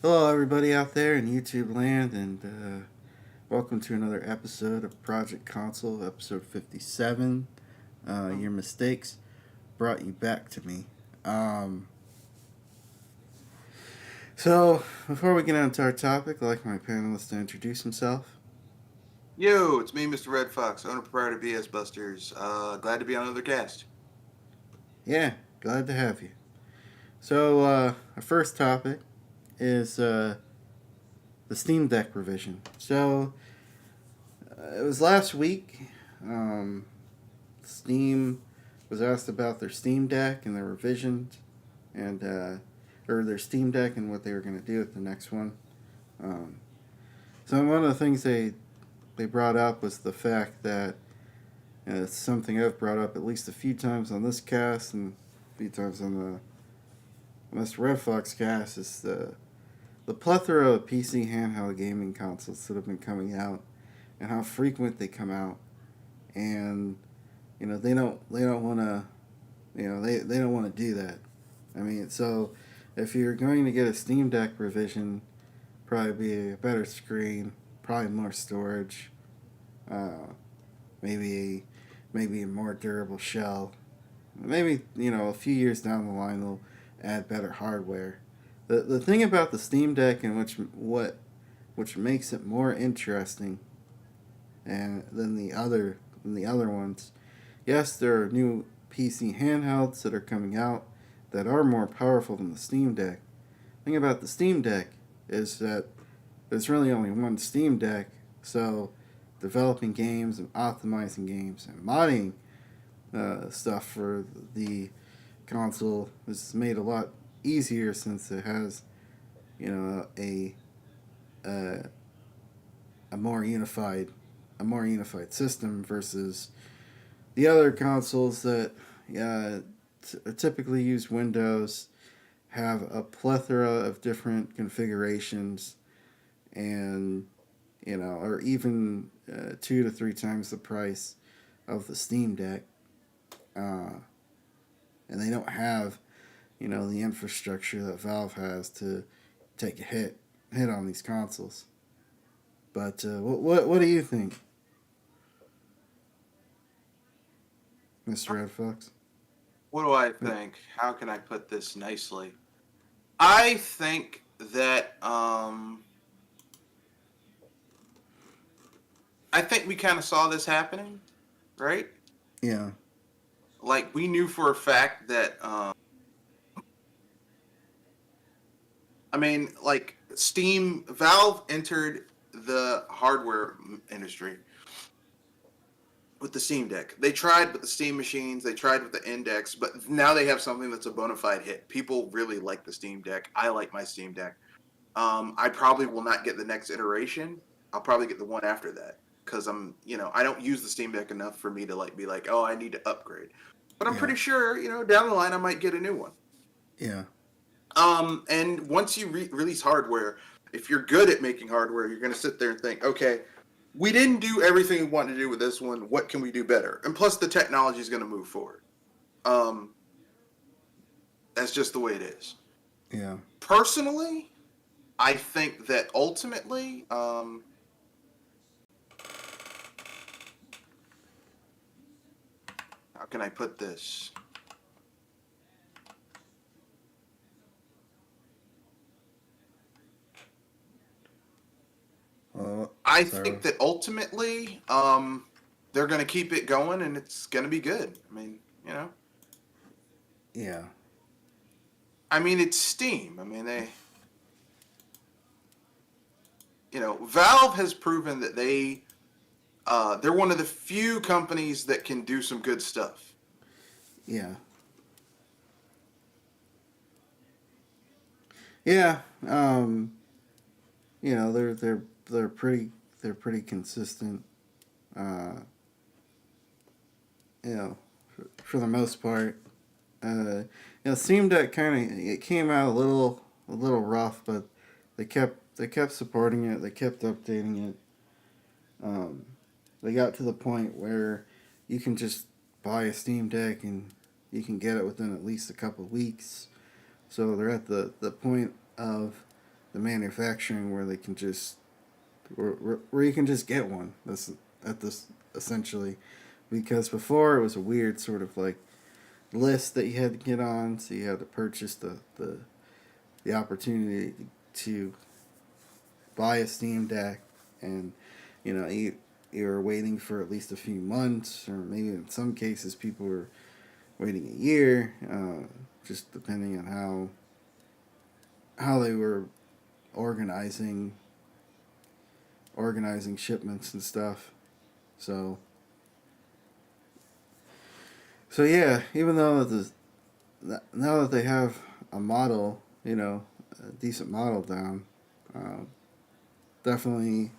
Hello, everybody out there in YouTube land, and welcome to another episode of Project Console, episode 57. Your mistakes brought you back to me. Um, so, before we get on to our topic, I'd like my panelists to introduce himself. Yo, it's me, Mr. Red Fox, owner proprietor BS Busters. Glad to be on another cast. Yeah, glad to have you. So, our first topic is the Steam Deck revision. So, it was last week. Um, Steam was asked about their Steam Deck and their revisions, and or their Steam Deck and what they were going to do with the next one. Um, so one of the things they brought up was the fact that it's something I've brought up at least a few times on this cast and a few times on this Red Fox cast is the plethora of PC handheld gaming consoles that have been coming out and how frequent they come out, and they don't want to they don't want to do that. I mean, so if you're going to get a Steam Deck revision, probably be a better screen, probably more storage, uh, maybe maybe a more durable shell. Maybe a few years down the line they'll add better hardware. The thing about the Steam Deck and which makes it more interesting and than the other ones. Yes, there are new PC handhelds that are coming out that are more powerful than the Steam Deck. The thing about the Steam Deck is that there's really only one Steam Deck, so developing games and optimizing games and modding stuff for the console is made a lot easier since it has you know a a more unified a more unified system versus the other consoles that typically use Windows have a plethora of different configurations and or even 2 to 3 times the price of the Steam Deck, uh, and they don't have the infrastructure that Valve has to take a hit on these consoles. But what do you think, Mr. Red Fox? What do I think? How can I put this nicely? I think that I think we kind of saw this happening, right? Yeah, Like we knew for a fact that I mean, like Steam, Valve entered the hardware industry with the Steam Deck. They tried with the Steam machines, they tried with the Index, but now they have something that's a bona fide hit. People really like the Steam Deck. I like my Steam Deck. I probably will not get the next iteration. I'll probably get the one after that because I don't use the Steam Deck enough for me to like be like, oh, I need to upgrade. But I'm yeah, pretty sure, down the line I might get a new one. yeah, And once you release hardware, if you're good at making hardware, you're going to sit there and think, okay, we didn't do everything we wanted to do with this one. What can we do better? And plus, the technology is going to move forward. Um, that's just the way it is. yeah. Personally, I think that ultimately, how can I put this? I Sorry. think that ultimately, they're going to keep it going, and it's going to be good. I mean, you know, Yeah, it's Steam. Valve has proven that they're one of the few companies that can do some good stuff. yeah, yeah. They're pretty consistent. Uh, for the most part. It seemed that it came out a little rough, but they kept supporting it. They kept updating it. Um, they got to the point where you can just buy a Steam Deck and you can get it within at least a couple weeks. So they're at the point of the manufacturing where they can just where you can just get one. That's at this essentially, because before it was a weird sort of like list that you had to get on, so you had to purchase the opportunity to buy a Steam Deck, and you were waiting for at least a few months, or maybe in some cases people were waiting a year, just depending on how they were organizing shipments and stuff. So yeah, even though now that they have a model, a decent model down, uh, definitely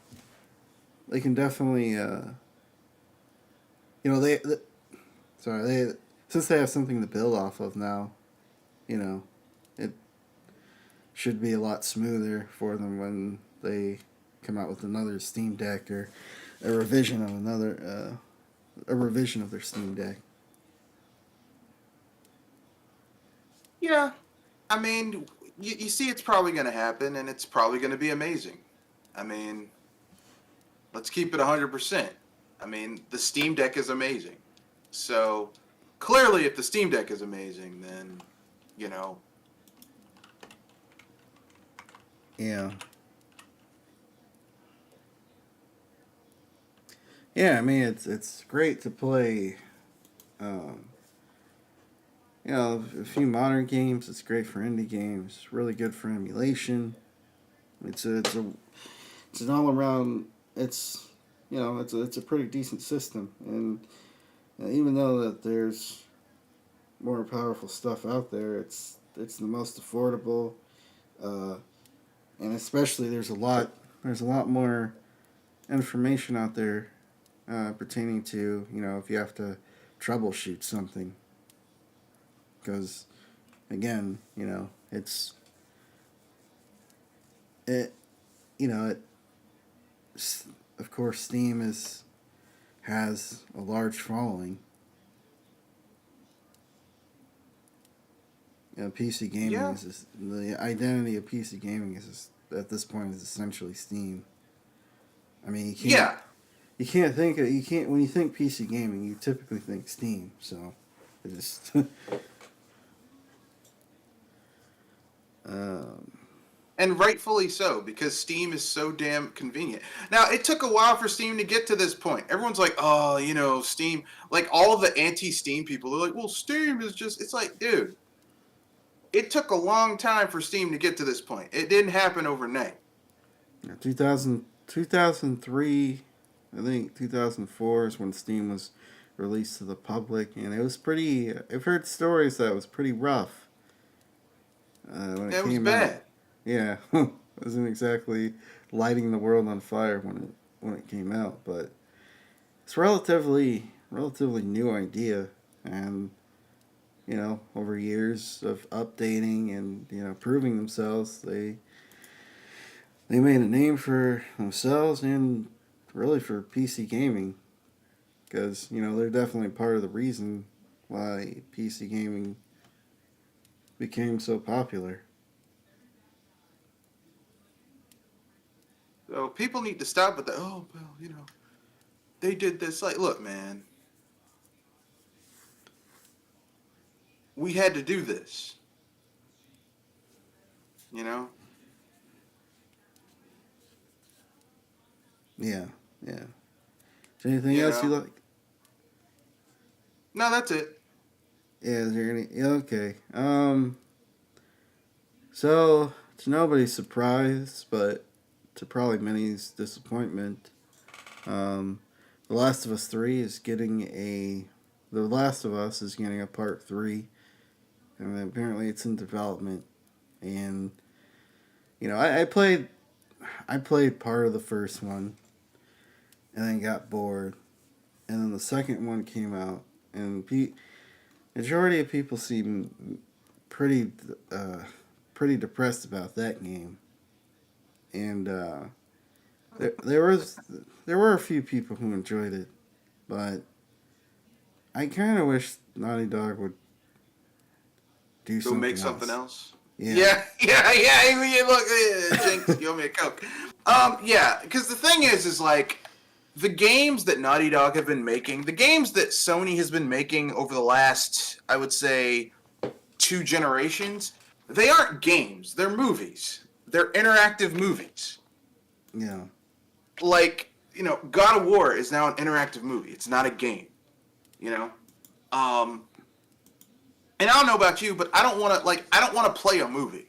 they can definitely they sorry they since they have something to build off of now, you know it should be a lot smoother for them when they come out with another Steam Deck, or a revision of a revision of their Steam Deck. Yeah, I mean, you see, it's probably going to happen, and it's probably going to be amazing. I mean, let's keep it 100%. I mean, the Steam Deck is amazing. So clearly, if the Steam Deck is amazing, then you know, Yeah, yeah. I mean, it's great to play. Um, a few modern games. It's great for indie games. It's really good for emulation. It's an all around. It's a pretty decent system, and even though that there's more powerful stuff out there, it's the most affordable, uh, and especially there's a lot more information out there pertaining to if you have to troubleshoot something, because again it you know it of course Steam has a large following. PC gaming yeah, is the identity of PC gaming at this point is essentially Steam. I mean, yeah. you can't when you think PC gaming, you typically think Steam. So it just um, And rightfully so, because Steam is so damn convenient. Now, it took a while for Steam to get to this point. Everyone's like, oh, Steam. Like, all the anti Steam people are like, well, Steam is just. It's like, dude, it took a long time for Steam to get to this point. It didn't happen overnight. 2003, I think 2004 is when Steam was released to the public, and it was pretty. I've heard stories that it was pretty rough when it It was came out. bad. Yeah, it wasn't exactly lighting the world on fire when it came out, but it's relatively new idea, and over years of updating and proving themselves, they made a name for themselves and really for PC gaming, because they're definitely part of the reason why PC gaming became so popular. So people need to stop with the, oh, well, they did this. Like, look, man, we had to do this. You know? Yeah, yeah. Is there anything You else you know? like? No, that's it. Yeah, is there any? Yeah, okay. So to nobody's surprise, but to probably many's disappointment, um, The Last of Us 3 is getting a. The Last of Us is getting a part 3, and apparently it's in development. And I played part of the first one, and then got bored, and then the second one came out, and majority of people seem pretty uh, pretty depressed about that game, and there was there were a few people who enjoyed it, but I kind of wish Naughty Dog would do Go make something something else. else. Yeah. Yeah. Look, Jinx, you owe me a Coke. Yeah, because the thing is like the games that Naughty Dog have been making, the games that Sony has been making over the last, I would say, 2 generations, they aren't games. They're movies. They're interactive movies. Yeah. Like, God of War is now an interactive movie. It's not a game. You know? And I don't know about you, but I don't want to play a movie.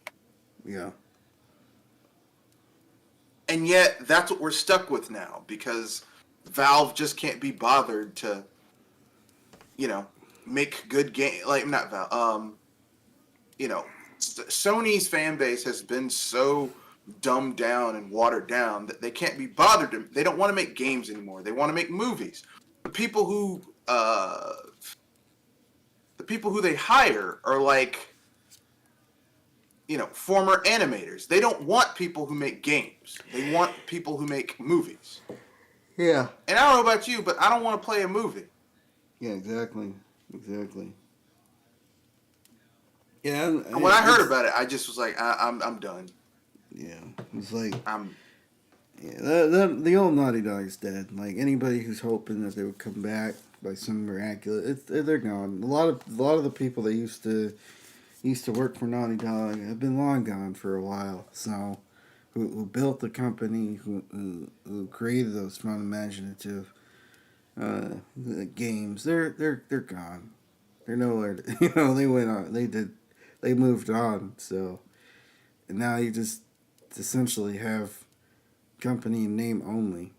Yeah. And yet that's what we're stuck with now because Valve just can't be bothered to make good game, like not Valve. Sony's fan base has been so dumbed down and watered down that they can't be bothered to. They don't want to make games anymore. They want to make movies. The people who they hire are like former animators. They don't want people who make games. They want people who make movies. Yeah. And I don't know about you, but I don't want to play a movie. Yeah, exactly. Yeah. And when I heard about it, I just was like, I'm done. Yeah, it's like Yeah, the old Naughty Dog is dead. Like anybody who's hoping that they would come back by some miraculous, they're gone. A lot of the people that used to work for Naughty Dog have been long gone for a while. So, who built the company, who created those fun, imaginative games, they're gone. They're nowhere. They went on. They moved on. So, and now you just essentially have company and name only,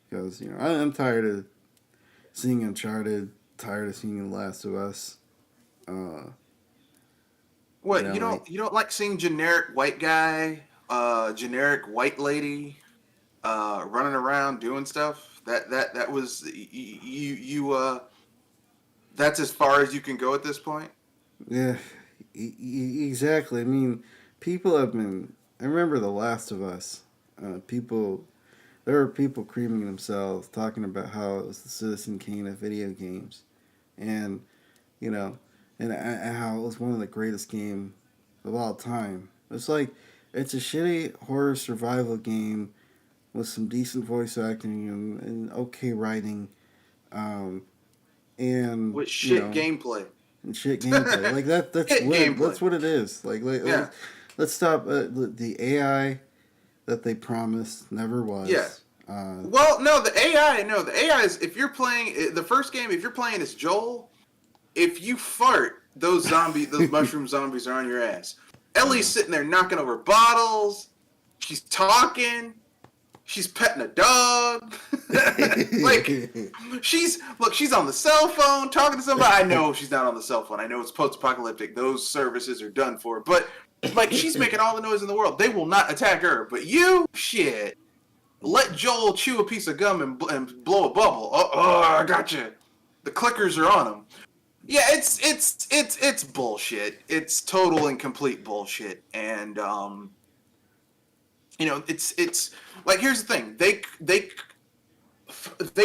because I'm tired of seeing Uncharted, tired of seeing The Last of Us. What you don't like seeing generic white guy, generic white lady, running around doing stuff? That was you. That's as far as you can go at this point. Yeah, exactly. I mean, people have been. I remember The Last of Us. There were people creaming themselves, talking about how it was the Citizen Kane of video games, and you know, and how it was one of the greatest game of all time. It's like it's a shitty horror survival game with some decent voice acting and okay writing, and With shit gameplay. and shit gameplay. Like that's what it is. Yeah. Let's stop the AI that they promised never was. Yeah. Well, no, the AI is if you're playing the first game, if you're playing as Joel, if you fart, those mushroom zombies are on your ass. Ellie's sitting there knocking over bottles. She's talking. She's petting a dog. Like she's on the cell phone talking to somebody. I know she's not on the cell phone. I know it's post-apocalyptic. Those services are done for. But like she's making all the noise in the world. They will not attack her. But you, shit, let Joel chew a piece of gum and blow a bubble. Oh, I got you. The clickers are on him. Yeah, it's bullshit. It's total and complete bullshit. And it's like here's the thing. They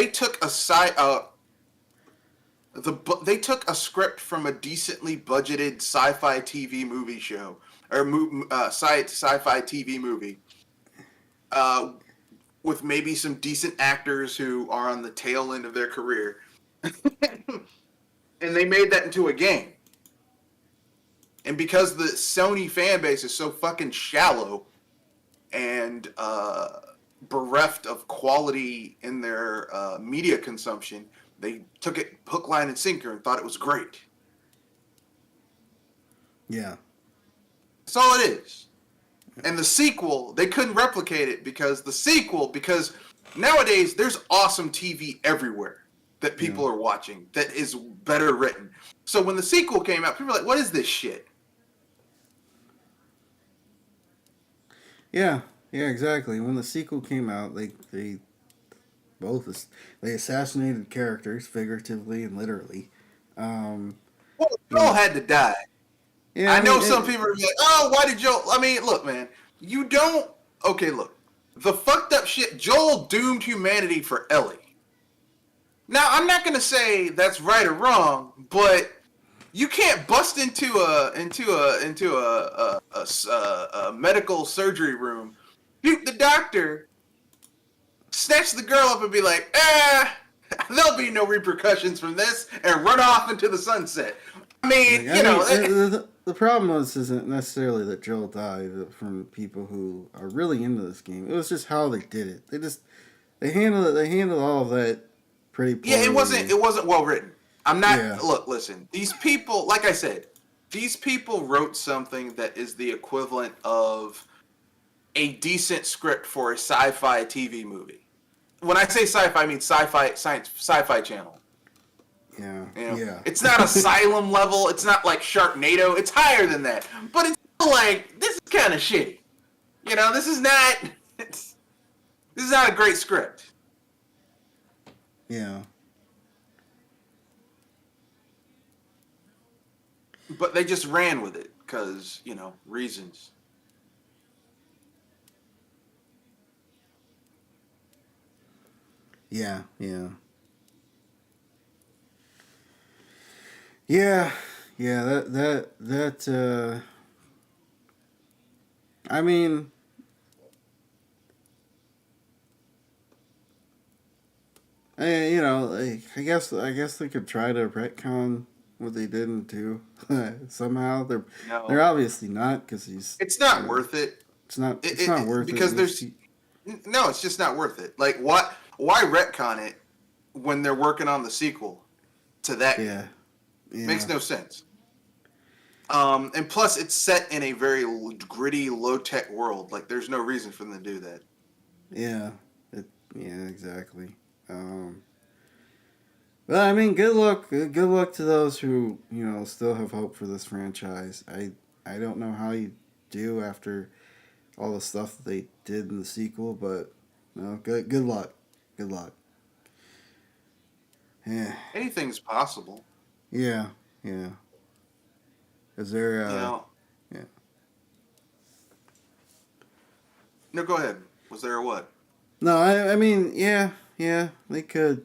took they took a script from a decently budgeted sci-fi TV movie show or sci-fi TV movie with maybe some decent actors who are on the tail end of their career. And they made that into a game. And because the Sony fan base is so fucking shallow and bereft of quality in their media consumption, they took it hook, line, and sinker and thought it was great. Yeah. That's all it is. And the sequel, they couldn't replicate it because nowadays there's awesome TV everywhere that people are watching that is better written. So when the sequel came out, people were like, what is this shit? Yeah, exactly. When the sequel came out, they assassinated characters figuratively and literally. Well, Joel had to die. Yeah, I know some people are like, oh, why did Joel? I mean, look, man, you don't. Okay, look, the fucked up shit. Joel doomed humanity for Ellie. Now, I'm not gonna say that's right or wrong, but You can't bust into a medical surgery room, shoot the doctor, snatch the girl up, and be like, there'll be no repercussions from this, and run off into the sunset. I mean, the problem isn't necessarily that Joel died from people who are really into this game. It was just how they did it. They handled all of that pretty poorly. Yeah, it wasn't well written. I'm not. Yeah. Look, listen. These people, like I said, these people wrote something that is the equivalent of a decent script for a sci-fi TV movie. When I say sci-fi, I mean sci-fi channel. Yeah. You know? Yeah. It's not Asylum level. It's not like Sharknado. It's higher than that. But it's still like, this is kind of shitty. You know, this is not a great script. Yeah. But they just ran with it because, reasons. Yeah. I mean, I guess they could try to retcon what they didn't do somehow. They're obviously not, because he's. It's not worth it. It's not worth it because there's. No, it's just not worth it. Like, what? Why retcon it when they're working on the sequel to that? Yeah. Makes no sense. And plus, it's set in a very gritty, low-tech world. Like, there's no reason for them to do that. Yeah. Yeah, exactly. Well, I mean, good luck to those who still have hope for this franchise. I don't know how you do after all the stuff that they did in the sequel, but good luck. Good luck. Yeah. Anything's possible. Yeah. Is there? Yeah. No, go ahead. Was there a what? No, I mean, yeah. They could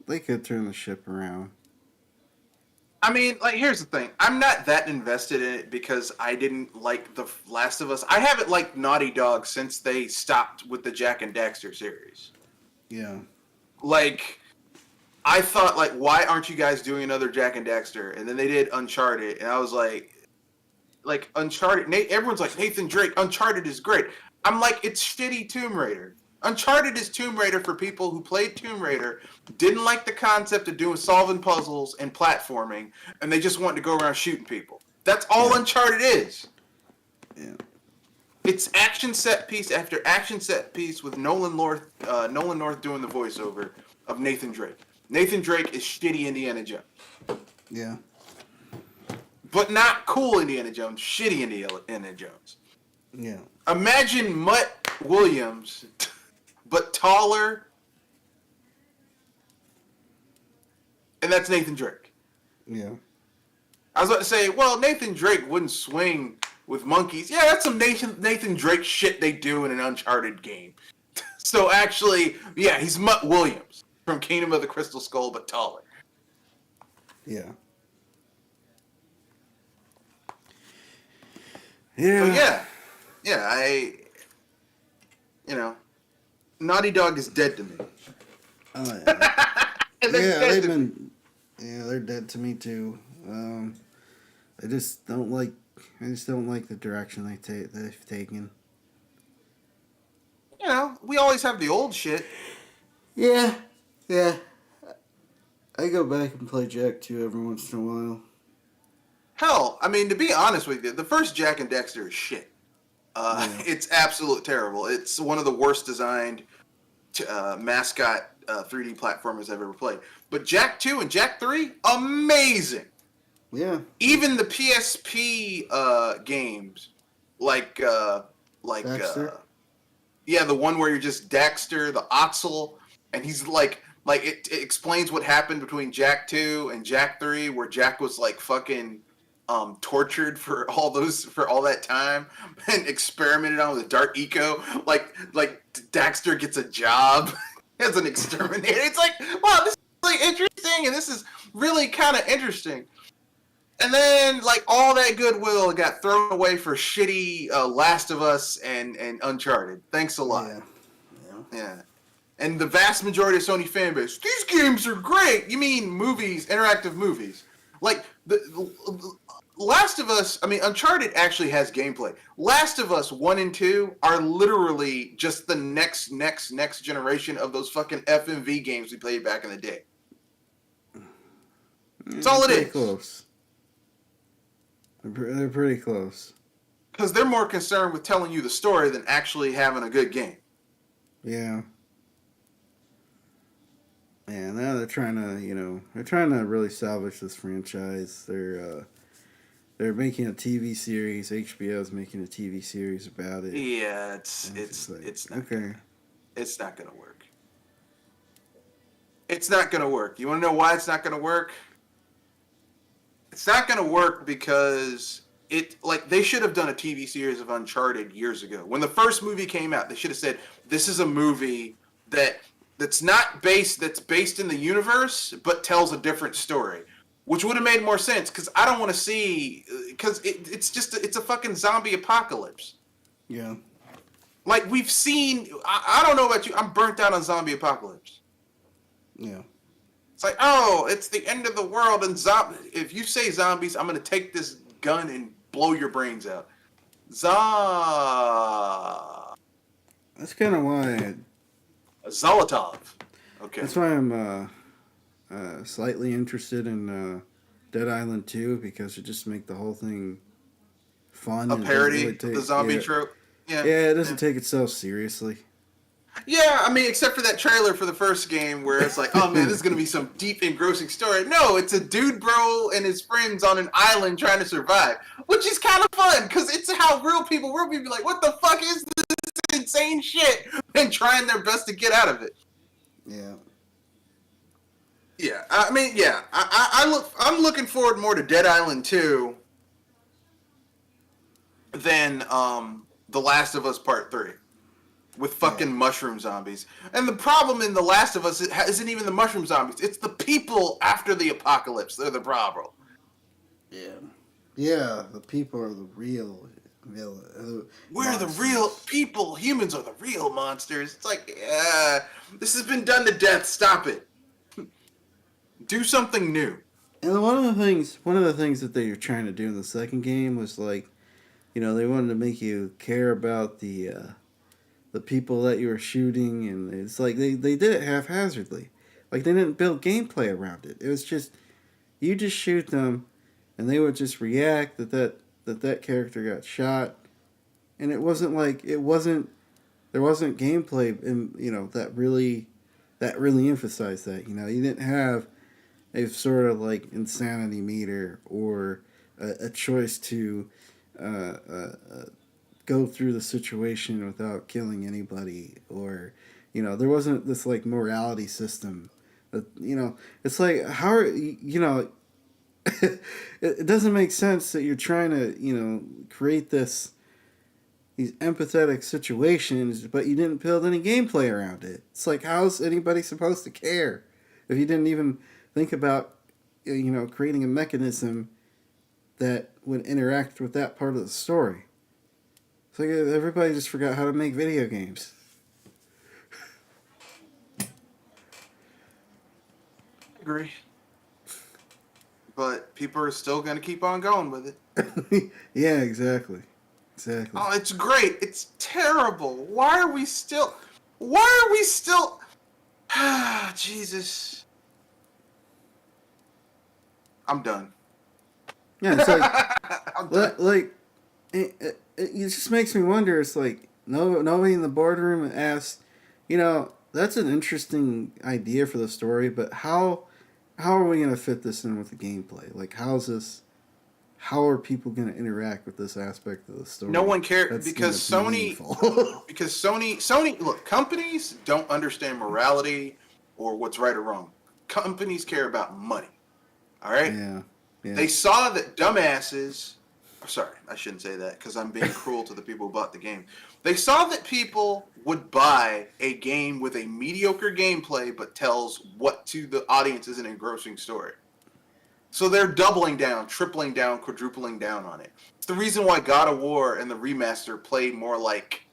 turn the ship around. I mean, like, here's the thing. I'm not that invested in it because I didn't like The Last of Us. I haven't liked Naughty Dog since they stopped with the Jak and Daxter series. Yeah. Like, I thought, like, why aren't you guys doing another Jak and Daxter? And then they did Uncharted, and I was like, Uncharted. Everyone's like, Nathan Drake, Uncharted is great. I'm like, it's shitty Tomb Raider. Uncharted is Tomb Raider for people who played Tomb Raider, didn't like the concept of solving puzzles and platforming, and they just wanted to go around shooting people. That's all Uncharted is. Yeah. It's action set piece after action set piece with Nolan North doing the voiceover of Nathan Drake. Nathan Drake is shitty Indiana Jones. Yeah. But not cool Indiana Jones, shitty Indiana Jones. Yeah. Imagine Mutt Williams, but taller, and that's Nathan Drake. Yeah. I was about to say, well, Nathan Drake wouldn't swing with monkeys. Yeah, that's some Nathan Drake shit they do in an Uncharted game. So actually, yeah, he's Mutt Williams from Kingdom of the Crystal Skull, but taller. Yeah. Yeah. So Naughty Dog is dead to me. Oh yeah. They're dead to me too. I just don't like the direction they've taken. We always have the old shit. Yeah. I go back and play Jak 2 every once in a while. Hell, I mean, to be honest with you, the first Jak and Daxter is shit. It's absolute terrible. It's one of the worst designed mascot 3D platformers I've ever played. But Jak 2 and Jak 3, amazing. Yeah. Even the PSP games, like Daxter? The one where you're just Daxter, the Otzel, and he's like it explains what happened between Jak 2 and Jak 3, where Jak was like fucking tortured for all that time and experimented on with a dark eco. Like Daxter gets a job as an exterminator. It's like, wow, this is really interesting, and this is really kind of interesting. And then, like, all that goodwill got thrown away for shitty Last of Us and Uncharted. Thanks a lot. Yeah. Yeah. And the vast majority of Sony fan base, these games are great. You mean movies, interactive movies? Like the Last of Us. I mean, Uncharted actually has gameplay. Last of Us 1 and 2 are literally just the next generation of those fucking FMV games we played back in the day. That's all it is. Close. They're pretty close. Because they're more concerned with telling you the story than actually having a good game. Yeah. Yeah, now they're trying to really salvage this franchise. They're making a TV series. HBO's making a TV series about it. Yeah, it's not okay. It's not gonna work. It's not gonna work. You want to know why it's not gonna work? It's not gonna work because they should have done a TV series of Uncharted years ago. When the first movie came out, they should have said this is a movie that's based in the universe but tells a different story, which would have made more sense. Because I don't want to see it's a fucking zombie apocalypse. Yeah. Like we've seen. I don't know about you. I'm burnt out on zombie apocalypse. Yeah. It's like, oh, it's the end of the world, and if you say zombies, I'm gonna take this gun and blow your brains out. That's kind of why. Zolotov. Okay. That's why I'm slightly interested in Dead Island 2, because it just make the whole thing fun. A parody of the zombie trope. Yeah. Yeah, it doesn't take itself seriously. Yeah, I mean, except for that trailer for the first game where it's like, oh man, this is going to be some deep, engrossing story. No, it's a dude bro and his friends on an island trying to survive, which is kind of fun because it's how real people be like, what the fuck is this insane shit? And trying their best to get out of it. Yeah. Yeah, I mean, yeah, I'm looking forward more to Dead Island 2 than The Last of Us Part 3. With fucking mushroom zombies. And the problem in The Last of Us isn't even the mushroom zombies. It's the people after the apocalypse. They're the problem. Yeah. Yeah, the people are the real villain. We're the real people. Humans are the real monsters. It's like, this has been done to death. Stop it. Do something new. And one of the things that they were trying to do in the second game was like, they wanted to make you care about the people that you were shooting, and it's like they did it haphazardly. Like they didn't build gameplay around it. It was just you just shoot them, and they would just react that character got shot, and there wasn't gameplay that really emphasized that. You didn't have a sort of like insanity meter or a choice to go through the situation without killing anybody, or there wasn't this like morality system that it's like how are it doesn't make sense that you're trying to create these empathetic situations, but you didn't build any gameplay around it. It's like, how's anybody supposed to care if you didn't even think about creating a mechanism that would interact with that part of the story? It's like everybody just forgot how to make video games. I agree. But people are still going to keep on going with it. Yeah, exactly. Oh, it's great. It's terrible. Why are we still... Ah, Jesus. I'm done. Yeah, it's like... I'm done. It just makes me wonder. It's like nobody in the boardroom asked, that's an interesting idea for the story, but how are we going to fit this in with the gameplay? Like, how are people going to interact with this aspect of the story? No one cares because Sony. Look, companies don't understand morality or what's right or wrong. Companies care about money. All right. Yeah. They saw that dumbasses. Sorry, I shouldn't say that because I'm being cruel to the people who bought the game. They saw that people would buy a game with a mediocre gameplay but tells what to the audience is an engrossing story. So they're doubling down, tripling down, quadrupling down on it. It's the reason why God of War and the remaster play more like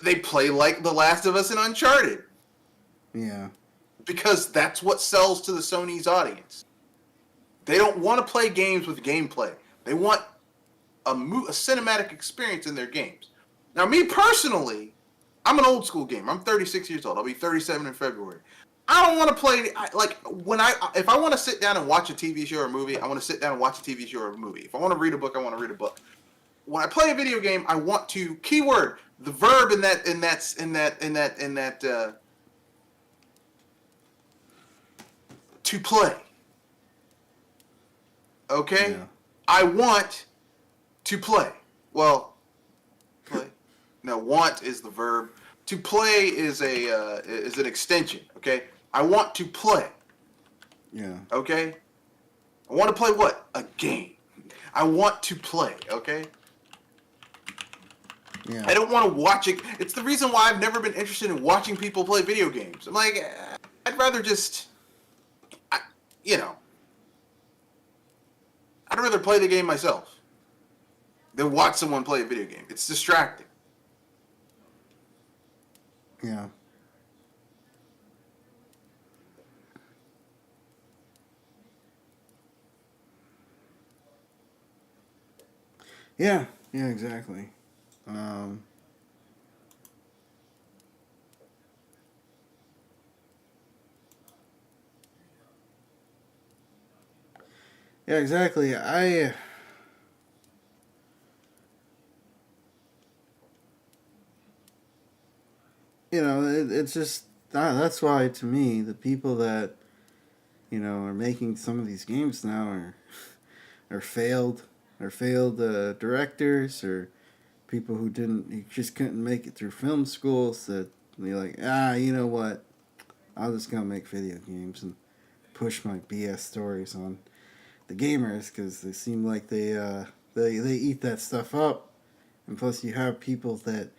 they play like The Last of Us and Uncharted. Yeah. Because that's what sells to the Sony's audience. They don't want to play games with gameplay. They want a cinematic experience in their games. Now, me personally, I'm an old school gamer. I'm 36 years old. I'll be 37 in February. I don't want to play if I want to sit down and watch a TV show or a movie, I want to sit down and watch a TV show or a movie. If I want to read a book, I want to read a book. When I play a video game, I want to keyword the verb in that to play. Okay? Yeah. I want to play. Well, play. No, want is the verb. To play is an extension. Okay? I want to play. Yeah. Okay? I want to play what? A game. I want to play. Okay? Yeah. I don't want to watch it. It's the reason why I've never been interested in watching people play video games. I'm like, I'd rather just, I'd rather play the game myself than watch someone play a video game. It's distracting. Yeah. Yeah. Yeah. Exactly. Yeah. Exactly. It's just that's why to me the people that are making some of these games now are failed directors or people who just couldn't make it through film school. So they're like, you know what? I'm just gonna make video games and push my BS stories on the gamers because they seem like they eat that stuff up. And plus, you have people that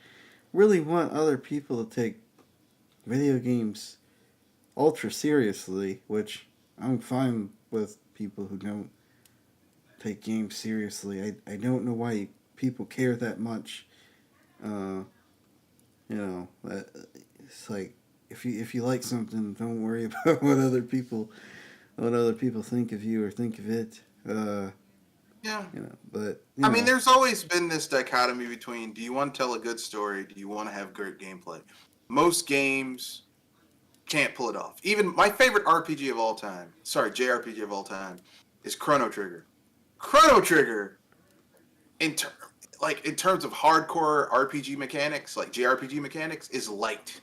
really want other people to take video games ultra seriously, which I'm fine with people who don't take games seriously. I don't know why people care that much. Uh, it's like if you like something, don't worry about what other people think of you or think of it. Yeah. But I mean, there's always been this dichotomy between do you want to tell a good story, do you want to have great gameplay? Most games can't pull it off. Even my favorite RPG of all time, JRPG of all time, is Chrono Trigger. Chrono Trigger, in terms of hardcore RPG mechanics, like JRPG mechanics, is light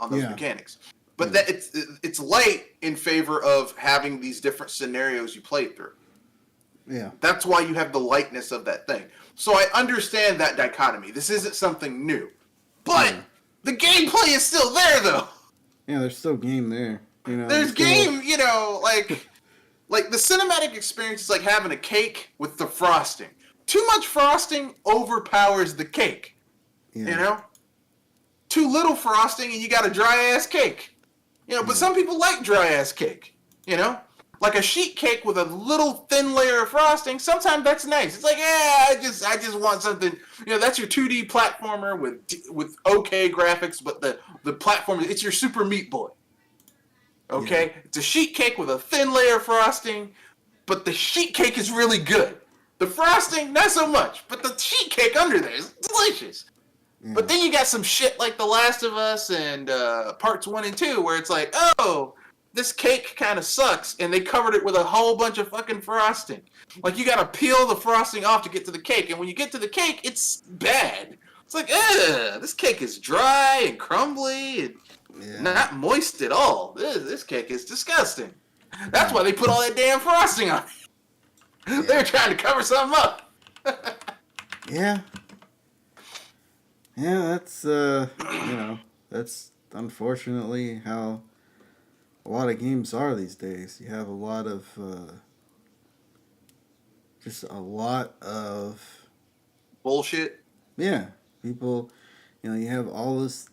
on those mechanics. But that it's light in favor of having these different scenarios you play through. Yeah. That's why you have the lightness of that thing. So I understand that dichotomy. This isn't something new. But the gameplay is still there, though. Yeah, there's still game there. There's game, like the cinematic experience is like having a cake with the frosting. Too much frosting overpowers the cake. Yeah. Too little frosting and you got a dry-ass cake. But some people like dry-ass cake. Like a sheet cake with a little thin layer of frosting, sometimes that's nice. It's like, I just want something. That's your 2D platformer with okay graphics, but the platform, it's your Super Meat Boy. Okay? Yeah. It's a sheet cake with a thin layer of frosting, but the sheet cake is really good. The frosting, not so much, but the sheet cake under there is delicious. Yeah. But then you got some shit like The Last of Us and parts 1 and 2 where it's like, this cake kind of sucks, and they covered it with a whole bunch of fucking frosting. Like, you gotta peel the frosting off to get to the cake, and when you get to the cake, it's bad. It's like, this cake is dry and crumbly and not moist at all. This cake is disgusting. That's why they put all that damn frosting on it. They're trying to cover something up. Yeah. Yeah, that's unfortunately how a lot of games are these days. You have a lot of bullshit. Yeah, people. You have all this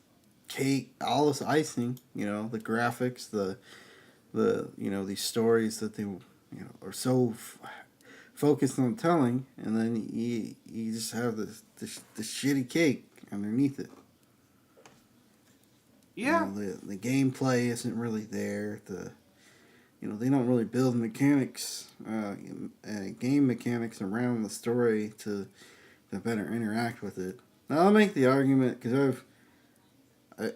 cake, all this icing. The graphics, the these stories that are so focused on telling, and then you just have this shitty cake underneath it. Yeah. The gameplay isn't really there. They don't really build mechanics, game mechanics around the story to better interact with it. Now I'll make the argument because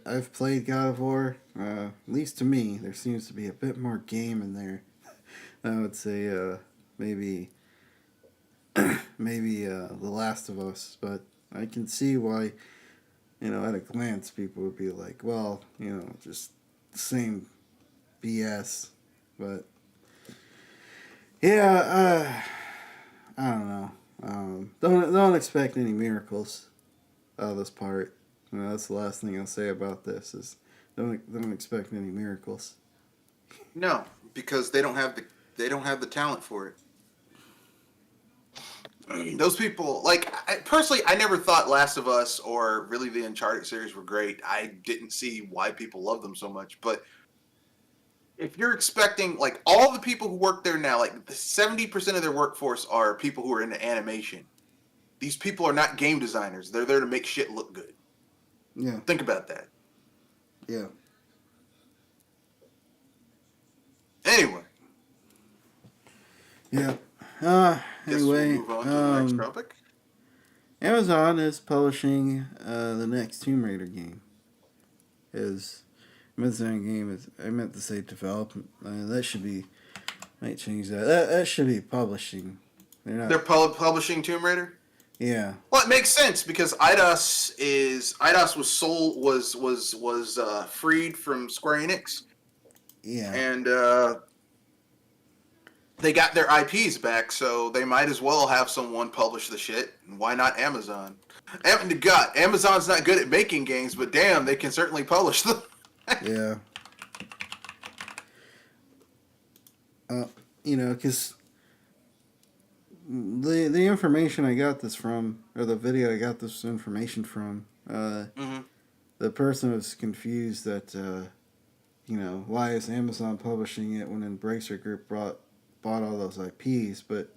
I've played God of War. At least to me, there seems to be a bit more game in there. I would say maybe The Last of Us, but I can see why at a glance people would be like, well, just the same BS. But yeah, I don't know. Don't expect any miracles out of this part. That's the last thing I'll say about this is don't expect any miracles. No, because they don't have the talent for it. Those people, like, personally, I never thought Last of Us or really the Uncharted series were great. I didn't see why people love them so much. But if you're expecting, like, all the people who work there now, like 70% of their workforce are people who are into animation. These people are not game designers. They're there to make shit look good. Yeah, Think about that. yeah, Anyway, yeah. guess we'll Anyway, move on to the next topic. Amazon is publishing the next Tomb Raider game. Is Amazon game is I meant to say development. That should be might change that. That should be publishing. They're publishing Tomb Raider. Yeah. Well, it makes sense because Eidos was sold was freed from Square Enix, Yeah. and they got their IPs back, so they might as well have someone publish the shit. Why not Amazon? God, Amazon's not good at making games, but damn, they can certainly publish them. Yeah. Because the information I got this from, or the video I got this information from, Mm-hmm. the person was confused that, why is Amazon publishing it when Embracer Group bought all those IPs? But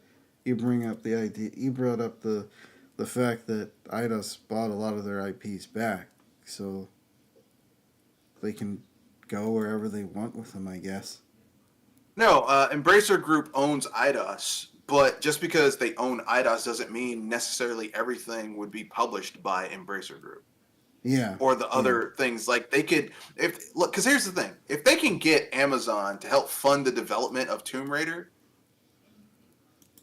you brought up the fact that Eidos bought a lot of their IPs back, so they can go wherever they want with them, I guess. No, Embracer Group owns Eidos, but just because they own Eidos doesn't mean necessarily everything would be published by Embracer Group. Yeah. Or the other things, like they could, because here's the thing: if they can get Amazon to help fund the development of Tomb Raider,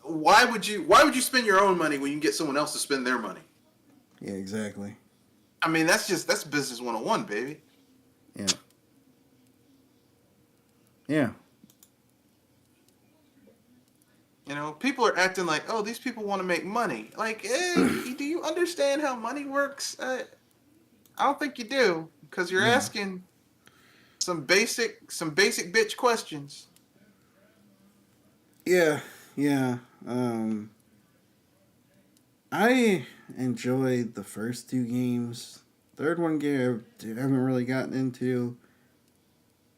why would you spend your own money when you can get someone else to spend their money? Yeah, exactly. I mean, that's business 101, baby. Yeah. Yeah. People are acting like, oh, these people want to make money. Like, do you understand how money works? I don't think you do, because you're asking some basic bitch questions. Yeah, yeah. I enjoyed the first two games. Third one game I haven't really gotten into.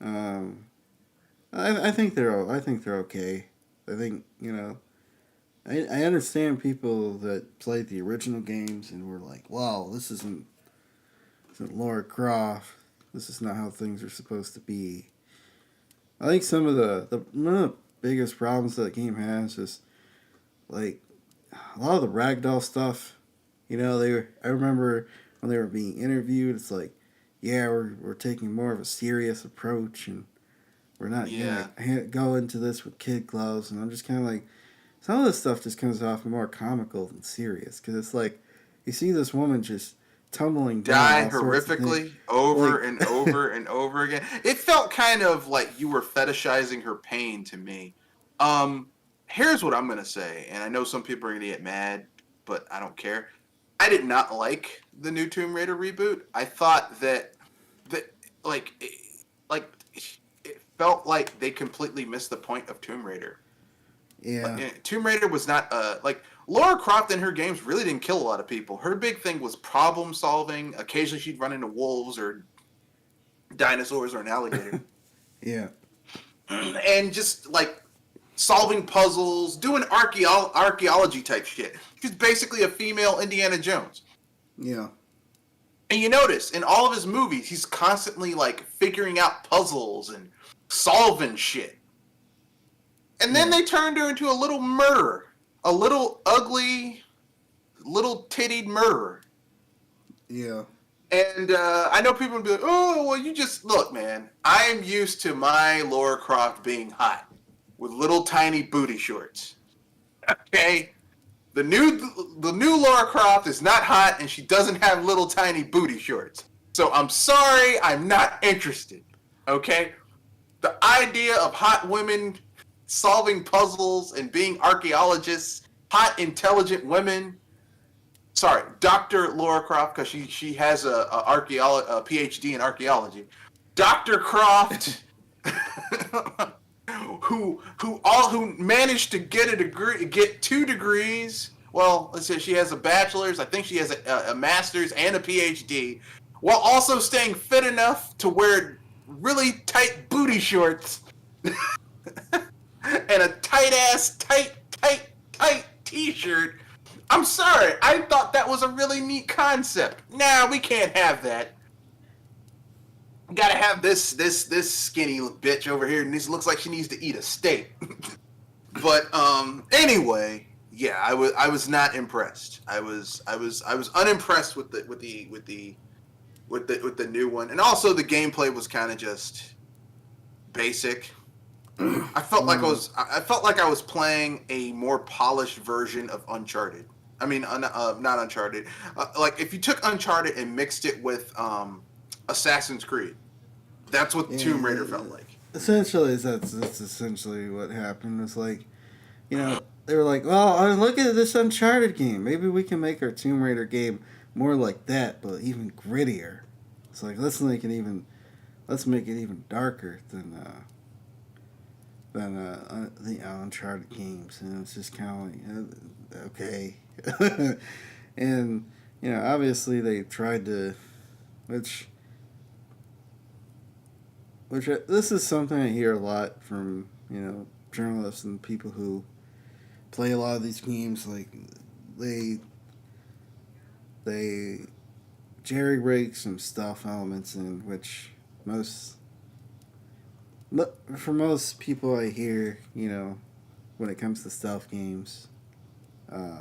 I think they're okay. I think I understand people that played the original games and were like, "Wow, this isn't Lara Croft. This is not how things are supposed to be." I think some of one of the biggest problems that game has is like a lot of the ragdoll stuff. I remember when they were being interviewed, it's like, yeah, we're taking more of a serious approach and we're not gonna go into this with kid gloves. And I'm just kind of like, some of this stuff just comes off more comical than serious because it's like you see this woman just tumbling die down horrifically over and over and over again. It felt kind of like you were fetishizing her pain to me. Here's what I'm gonna say, and I know some people are gonna get mad, but I don't care. I did not like the new Tomb Raider reboot. I thought that like it felt like they completely missed the point of Tomb Raider. Yeah. Tomb Raider was not like Lara Croft in her games really didn't kill a lot of people. Her big thing was problem solving. Occasionally she'd run into wolves or dinosaurs or an alligator. Yeah. And just like solving puzzles, doing archaeology type shit. She's basically a female Indiana Jones. Yeah. And you notice in all of his movies, he's constantly like figuring out puzzles and solving shit. And then they turned her into a little murderer, a little ugly, little tittied murderer. Yeah. And I know people will be like, "Oh, well, you just look, man. I am used to my Lara Croft being hot with little tiny booty shorts. Okay, the new Lara Croft is not hot, and she doesn't have little tiny booty shorts. So I'm sorry, I'm not interested. Okay, the idea of hot women solving puzzles and being archaeologists, hot intelligent women. Sorry, Dr. Lara Croft, because she has a PhD in archaeology. Dr. Croft, who managed to get a degree, get 2 degrees. Well, let's say she has a bachelor's. I think she has a master's and a PhD, while also staying fit enough to wear really tight booty shorts and a tight T-shirt. I'm sorry. I thought that was a really neat concept. Nah, we can't have that. We gotta have this skinny bitch over here, and this looks like she needs to eat a steak. But anyway, yeah, I was not impressed. I was unimpressed with the new one, and also the gameplay was kind of just basic. I felt like I was playing a more polished version of Uncharted. I mean, not Uncharted. Like if you took Uncharted and mixed it with Assassin's Creed, that's what Tomb Raider felt like. Essentially, that's essentially what happened. It's like, they were like, well, look at this Uncharted game. Maybe we can make our Tomb Raider game more like that, but even grittier. It's like let's make it even darker than the Uncharted games, and it's just kind of like okay. And obviously they tried to, which this is something I hear a lot from journalists and people who play a lot of these games. Like they jerry rig some stealth elements in, which for most people I hear, when it comes to stealth games, a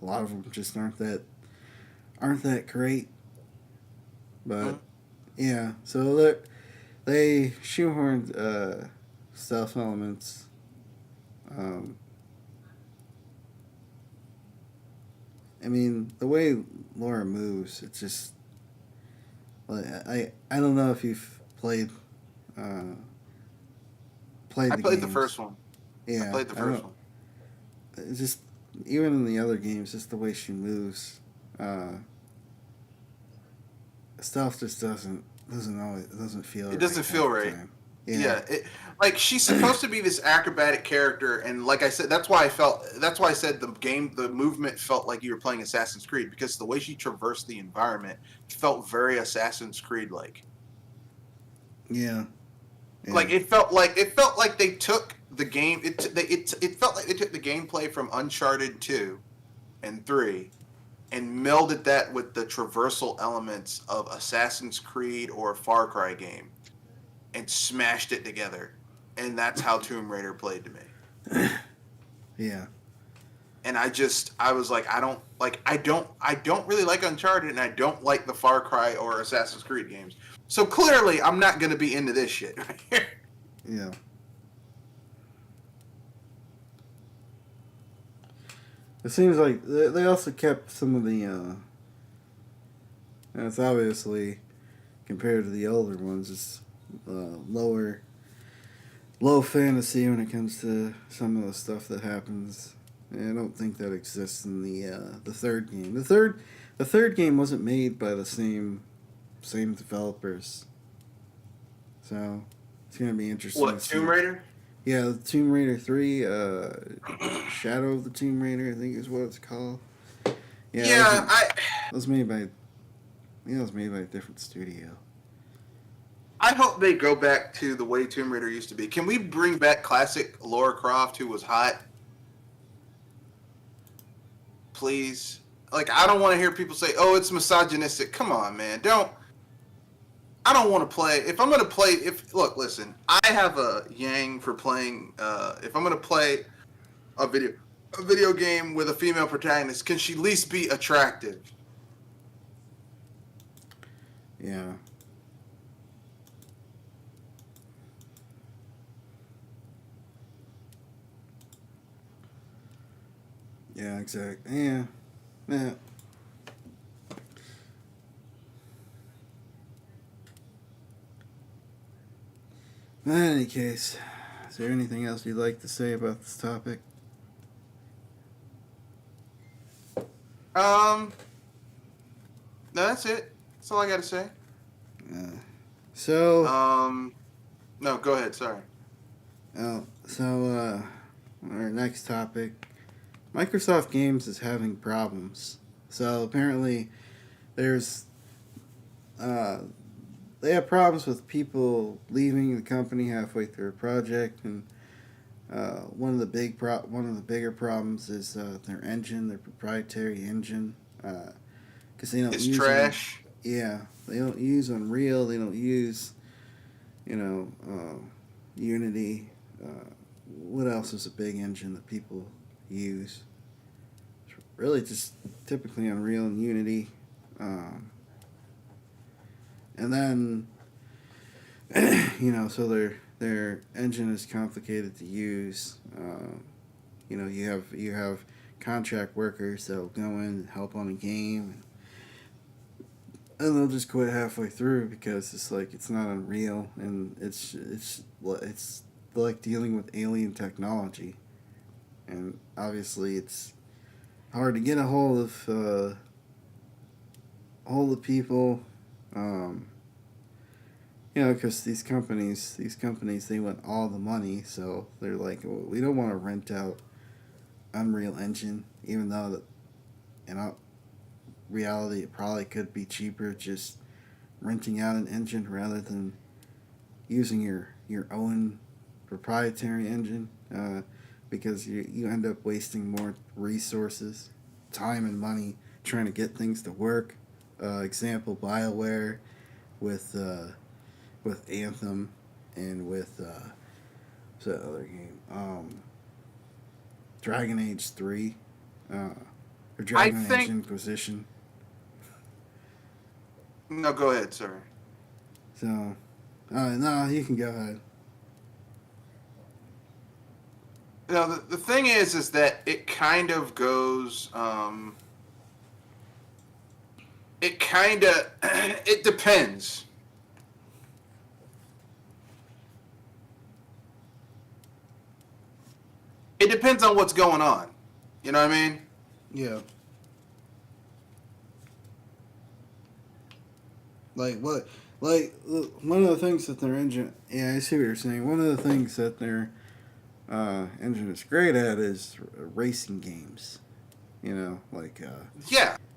lot of them just aren't that great. But yeah, so they shoehorned stealth elements. I mean, the way Laura moves, it's just like I don't know if you've played. I played the first one. Yeah, I played the first one. It's just even in the other games, just the way she moves, stuff just doesn't feel. It doesn't feel right. Yeah. Like she's supposed to be this acrobatic character, and like I said, that's why I said the movement felt like you were playing Assassin's Creed, because the way she traversed the environment felt very Assassin's Creed like. Yeah. Yeah. Like it felt like they took the game. It felt like they took the gameplay from Uncharted 2 and 3 and melded that with the traversal elements of Assassin's Creed or a Far Cry game and smashed it together. And that's how Tomb Raider played to me. Yeah. And I was like, I don't really like Uncharted, and I don't like the Far Cry or Assassin's Creed games. So clearly, I'm not going to be into this shit right here. Yeah. It seems like they also kept some of the. And it's obviously compared to the older ones, it's low fantasy when it comes to some of the stuff that happens. And I don't think that exists in the third game. The third game wasn't made by the same developers. So it's gonna be interesting. What, Tomb Raider? Yeah, Tomb Raider 3, Shadow of the Tomb Raider, I think is what it's called. Yeah, it was made by a different studio. I hope they go back to the way Tomb Raider used to be. Can we bring back classic Lara Croft, who was hot? Please. Like, I don't want to hear people say, "Oh, it's misogynistic." Come on, man. Don't. I don't want to play. If I'm gonna play, if look, listen, I have a yang for playing. If I'm gonna play a video game with a female protagonist, can she at least be attractive? Yeah. Yeah, exactly. Yeah. Yeah. In any case, is there anything else you'd like to say about this topic? No, that's it. That's all I got to say. Uh, so, No, go ahead. Sorry. our next topic, Microsoft Games is having problems. So apparently, there's they have problems with people leaving the company halfway through a project, and one of the bigger problems is their engine, their proprietary engine, because they don't It's use trash. they don't use Unreal, they don't use Unity. What else is a big engine that people use? It's really just typically Unreal and Unity. And then so their engine is complicated to use. You have contract workers that'll go in and help on a game, and they'll just quit halfway through because it's not Unreal, and it's like dealing with alien technology, and obviously it's hard to get a hold of people. Because these companies, they want all the money, so they're like, well, we don't want to rent out Unreal Engine, even though that, reality, it probably could be cheaper just renting out an engine rather than using your own proprietary engine, because you end up wasting more resources, time, and money trying to get things to work. Example, BioWare with Anthem, and with what's that other game? Dragon Age 3, or I Dragon Age think. Inquisition. No, go ahead. Sorry. So, no, you can go ahead. No, the thing is that it kind of goes. It kind of. It depends. It depends on what's going on. You know what I mean? Yeah. Like what? Like one of the things that their engine. Yeah, I see what you're saying. One of the things that their engine is great at is racing games. Yeah,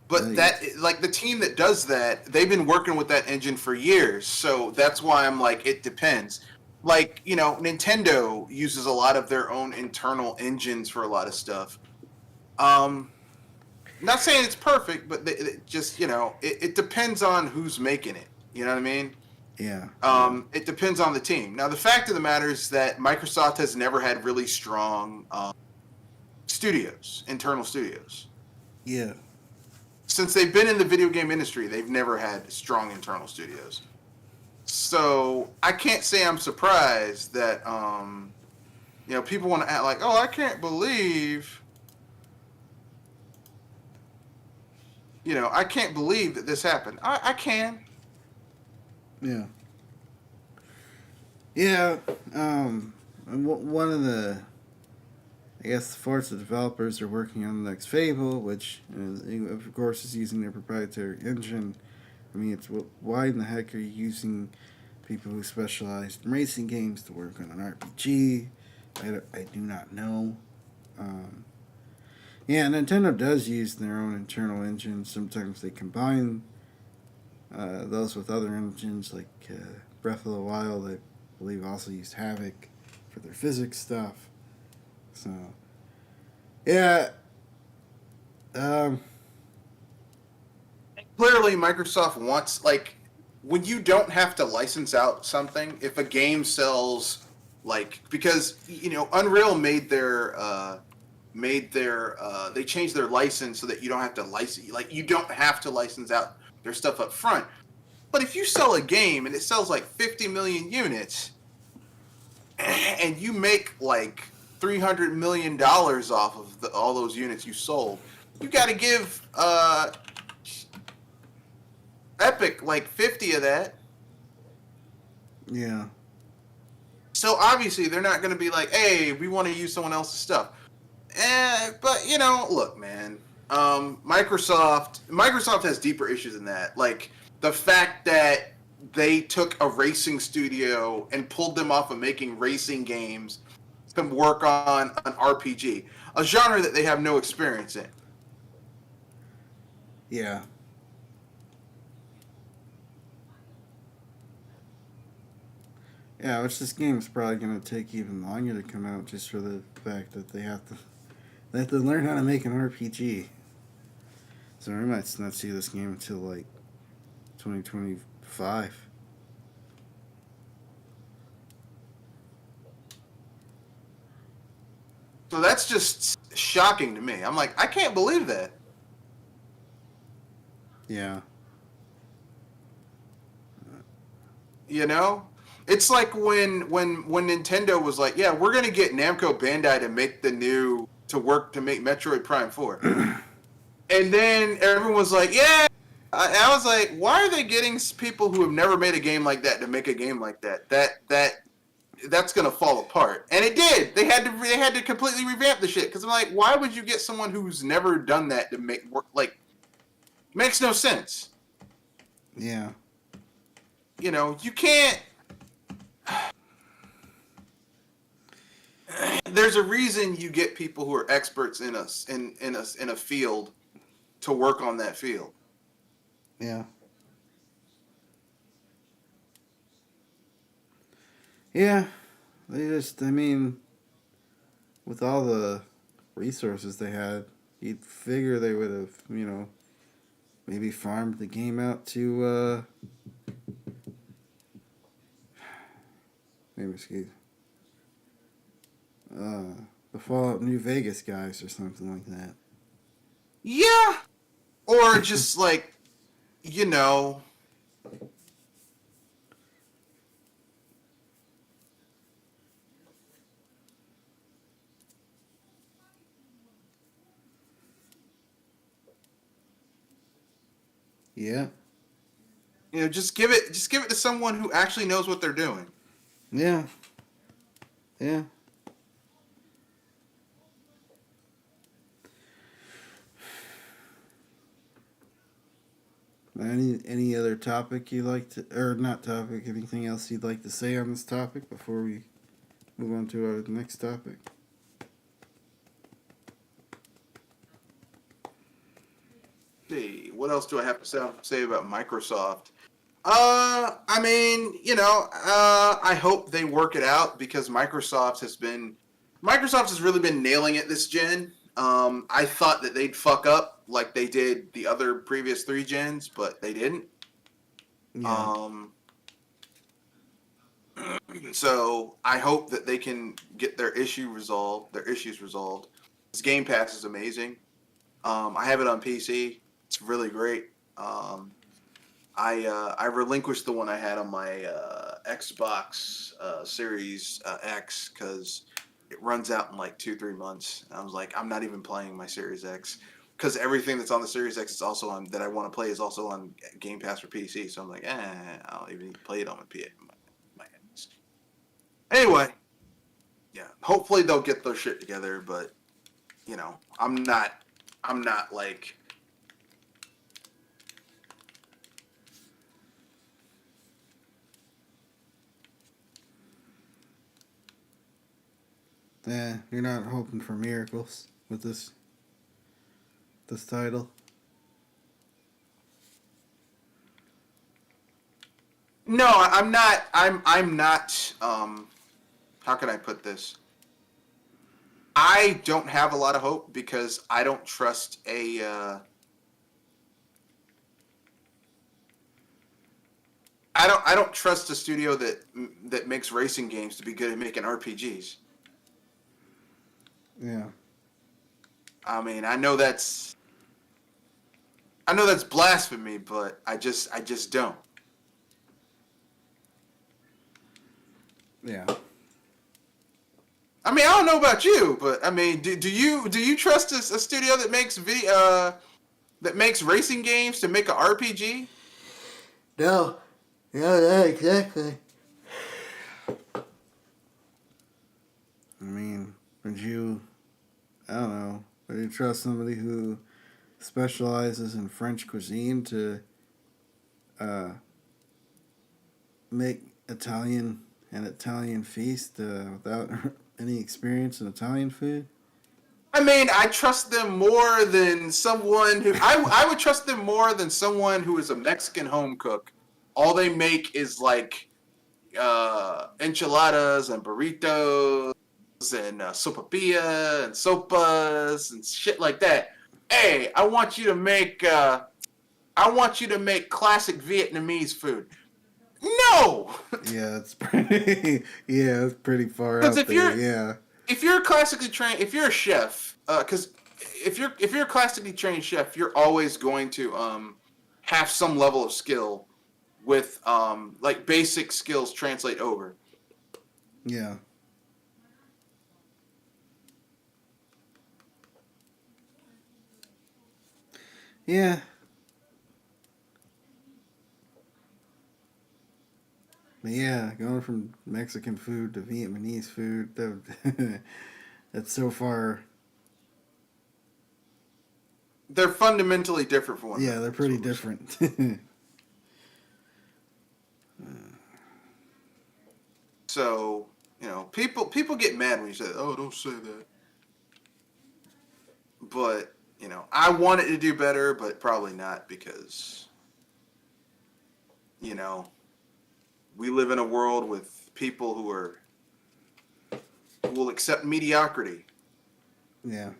but Like, that like the team that does that, they've been working with that engine for years. So that's why I'm like, it depends. Like, Nintendo uses a lot of their own internal engines for a lot of stuff. Um, Not saying it's perfect, but they just it depends on who's making it. You know what I mean? yeah, It depends on the team. Now, the fact of the matter is that Microsoft has never had really strong studios, internal studios. yeah, Since they've been in the video game industry, they've never had strong internal studios. So I can't say I'm surprised that people want to act like, oh, I can't believe I can't believe that this happened. I can. yeah, yeah. One of the, I guess, the Forza developers are working on the next Fable, which, of course, is using their proprietary engine. I mean, why in the heck are you using people who specialize in racing games to work on an RPG? I do not know. Yeah, Nintendo does use their own internal engines. Sometimes they combine those with other engines, like Breath of the Wild, I believe, also used Havoc for their physics stuff. So, yeah. Um, Clearly, Microsoft wants, like, when you don't have to license out something, if a game sells, like, because Unreal they changed their license so that you don't have to license, like, you don't have to license out their stuff up front. But if you sell a game and it sells like 50 million units, and you make like $300 million off of all those units you sold, you got to give Epic like 50 of that. yeah. So obviously they're not going to be like, hey, we want to use someone else's stuff. But look, man, Microsoft has deeper issues than that. Like the fact that they took a racing studio and pulled them off of making racing games to work on an RPG, a genre that they have no experience in. Yeah. Yeah, which this game's probably going to take even longer to come out just for the fact that they have to learn how to make an RPG. So we might not see this game until like 2025. So that's just shocking to me. I'm like, I can't believe that. Yeah. You know, it's like when Nintendo was like, yeah, we're gonna get Namco Bandai to make to make Metroid Prime 4, and then everyone was like, yeah. I was like, why are they getting people who have never made a game like that to make a game like that? That's gonna fall apart, and it did. They had to completely revamp the shit because I'm like, why would you get someone who's never done that to make work? Like, makes no sense. Yeah. You can't. There's a reason you get people who are experts in a field to work on that field. Yeah. Yeah. I mean, with all the resources they had, you'd figure they would have, maybe farmed the game out to, maybe, excuse the Fallout New Vegas guys or something like that. Yeah, or just like you know, Yeah. just give it to someone who actually knows what they're doing. Yeah. Yeah. Any other topic you like to, or not topic, anything else you'd like to say on this topic before we move on to our next topic? See, what else do I have to say about Microsoft? I mean, I hope they work it out because Microsoft has really been nailing it this gen. I thought that they'd fuck up like they did the other previous 3 gens, but they didn't. Yeah. Um, so I hope that they can get their issues resolved. This Game Pass is amazing. I have it on PC. It's really great. I relinquished the one I had on my Xbox Series X because it runs out in like 2-3 months. And I was like, I'm not even playing my Series X because everything that's on the Series X is also on that I want to play is also on Game Pass for PC. So I'm like, I don't even play it on my PS. Anyway, yeah. Hopefully they'll get their shit together, but I'm not like. Yeah, you're not hoping for miracles with this title. No, I'm not. I'm not. How can I put this? I don't have a lot of hope because I don't trust a. I don't trust a studio that makes racing games to be good at making RPGs. Yeah. I mean, I know that's blasphemy, but I just don't. Yeah. I mean, I don't know about you, but I mean, do you trust a studio that makes that makes racing games to make an RPG? No. Yeah, yeah, exactly. I mean, would you, I don't know, would you trust somebody who specializes in French cuisine to uh, make an Italian feast without any experience in Italian food? I mean, I trust them more than someone who I would trust them more than someone who is a Mexican home cook. All they make is like enchiladas and burritos and sopapilla and sopas and shit like that. Hey, I want you to make classic Vietnamese food. No, Yeah, it's pretty. Yeah, it's pretty far because out there. Yeah, if you're classically trained, if you're a chef, because if you're a classically trained chef, you're always going to have some level of skill with like basic skills translate over. yeah, yeah. But yeah, going from Mexican food to Vietnamese food, that's so far. They're fundamentally different from one Yeah, another. they're Is pretty what we're saying. different. So people get mad when you say, "Oh, don't say that." But I want it to do better, but probably not because you know we live in a world with people who will accept mediocrity Yeah,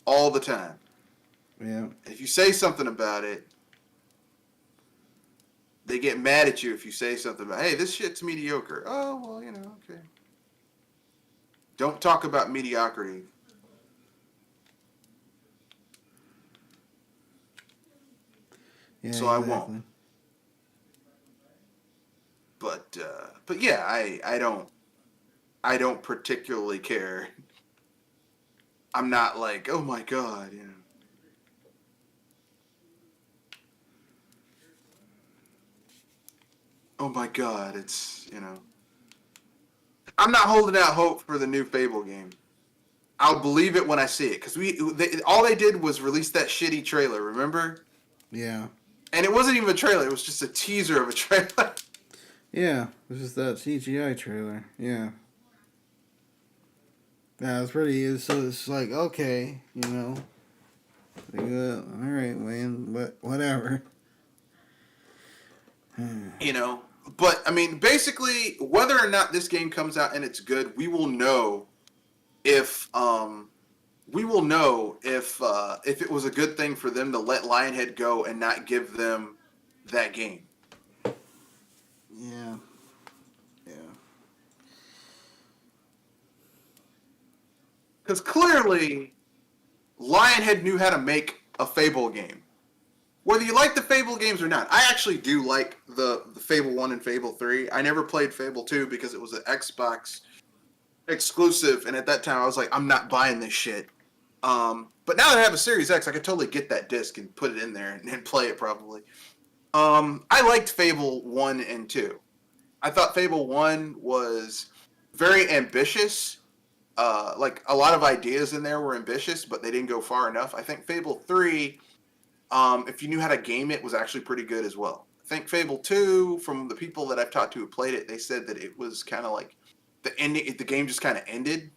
all the time. yeah, If you say something about it, they get mad at you if you say something about, hey, this shit's mediocre. Oh, well, okay. Don't talk about mediocrity. yeah, So I won't. exactly. But yeah, I don't particularly care. I'm not like, oh my god, oh my god, it's I'm not holding out hope for the new Fable game. I'll believe it when I see it because all they did was release that shitty trailer. Remember? Yeah, And it wasn't even a trailer; it was just a teaser of a trailer. yeah. This is that CGI trailer. Yeah, yeah. It's pretty. So it's like okay, like, all right, man. Whatever. you know. But I mean, basically, whether or not this game comes out and it's good, if we will know if it was a good thing for them to let Lionhead go and not give them that game. Yeah, yeah, Because clearly, Lionhead knew how to make a Fable game. Whether you like the Fable games or not, I actually do like the Fable 1 and Fable 3. I never played Fable 2 because it was an Xbox exclusive, and at that time I was like, I'm not buying this shit. But now that I have a Series X, I could totally get that disc and put it in there and play it probably. I liked Fable 1 and 2. I thought Fable 1 was very ambitious. Like a lot of ideas in there were ambitious, but they didn't go far enough. I think Fable 3, if you knew how to game it, was actually pretty good as well. I think Fable 2, from the people that I've talked to who played it, they said that it was kind of like the game just kind of ended.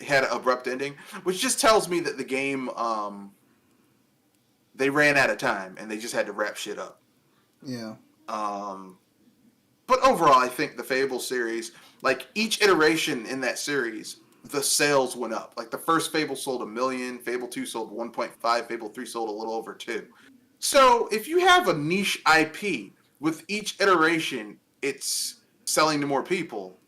It had an abrupt ending, which just tells me that the game they ran out of time and they just had to wrap shit up. yeah. Um, but overall, I think the Fable series, like each iteration in that series, the sales went up. Like the first Fable sold 1 million, Fable 2 sold 1.5, Fable 3 sold a little over 2. So if you have a niche IP with each iteration, it's selling to more people.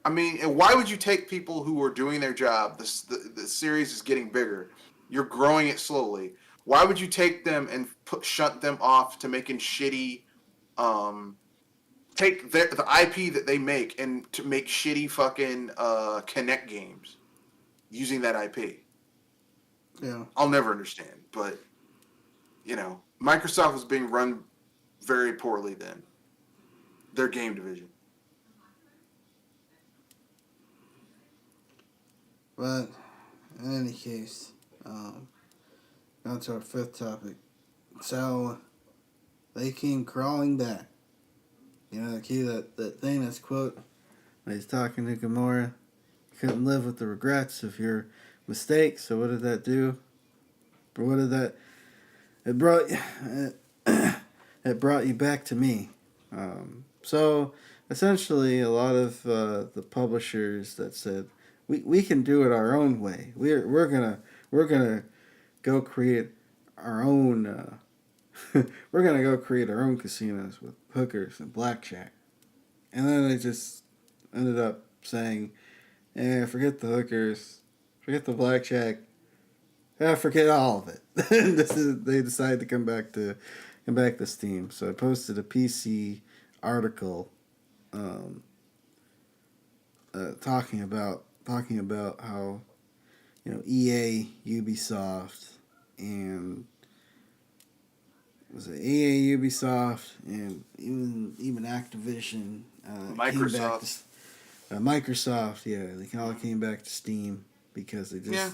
I mean, and why would you take people who are doing their job? The series is getting bigger. You're growing it slowly. Why would you take them and shunt them off to making shitty, um, take the IP that they make and to make shitty fucking Connect games using that IP? Yeah. I'll never understand. But Microsoft was being run very poorly then. Their game division. But in any case, on to our fifth topic. So they came crawling back. The key that thing that's quote. He's talking to Gamora. You couldn't live with the regrets of your mistakes. So what did that do? Or what did that? It brought it brought you back to me. So essentially, a lot of the publishers that said we can do it our own way. We're gonna go create our own. We're gonna go create our own casinos with hookers and blackjack, and then they just ended up saying, forget the hookers, forget the blackjack, forget all of it." They decided to come back to Steam. So I posted a PC article, um, talking about how EA, Ubisoft, and was it EA, Ubisoft, and even Activision came back Microsoft. to Microsoft. Yeah, they all came back to Steam because they Yeah.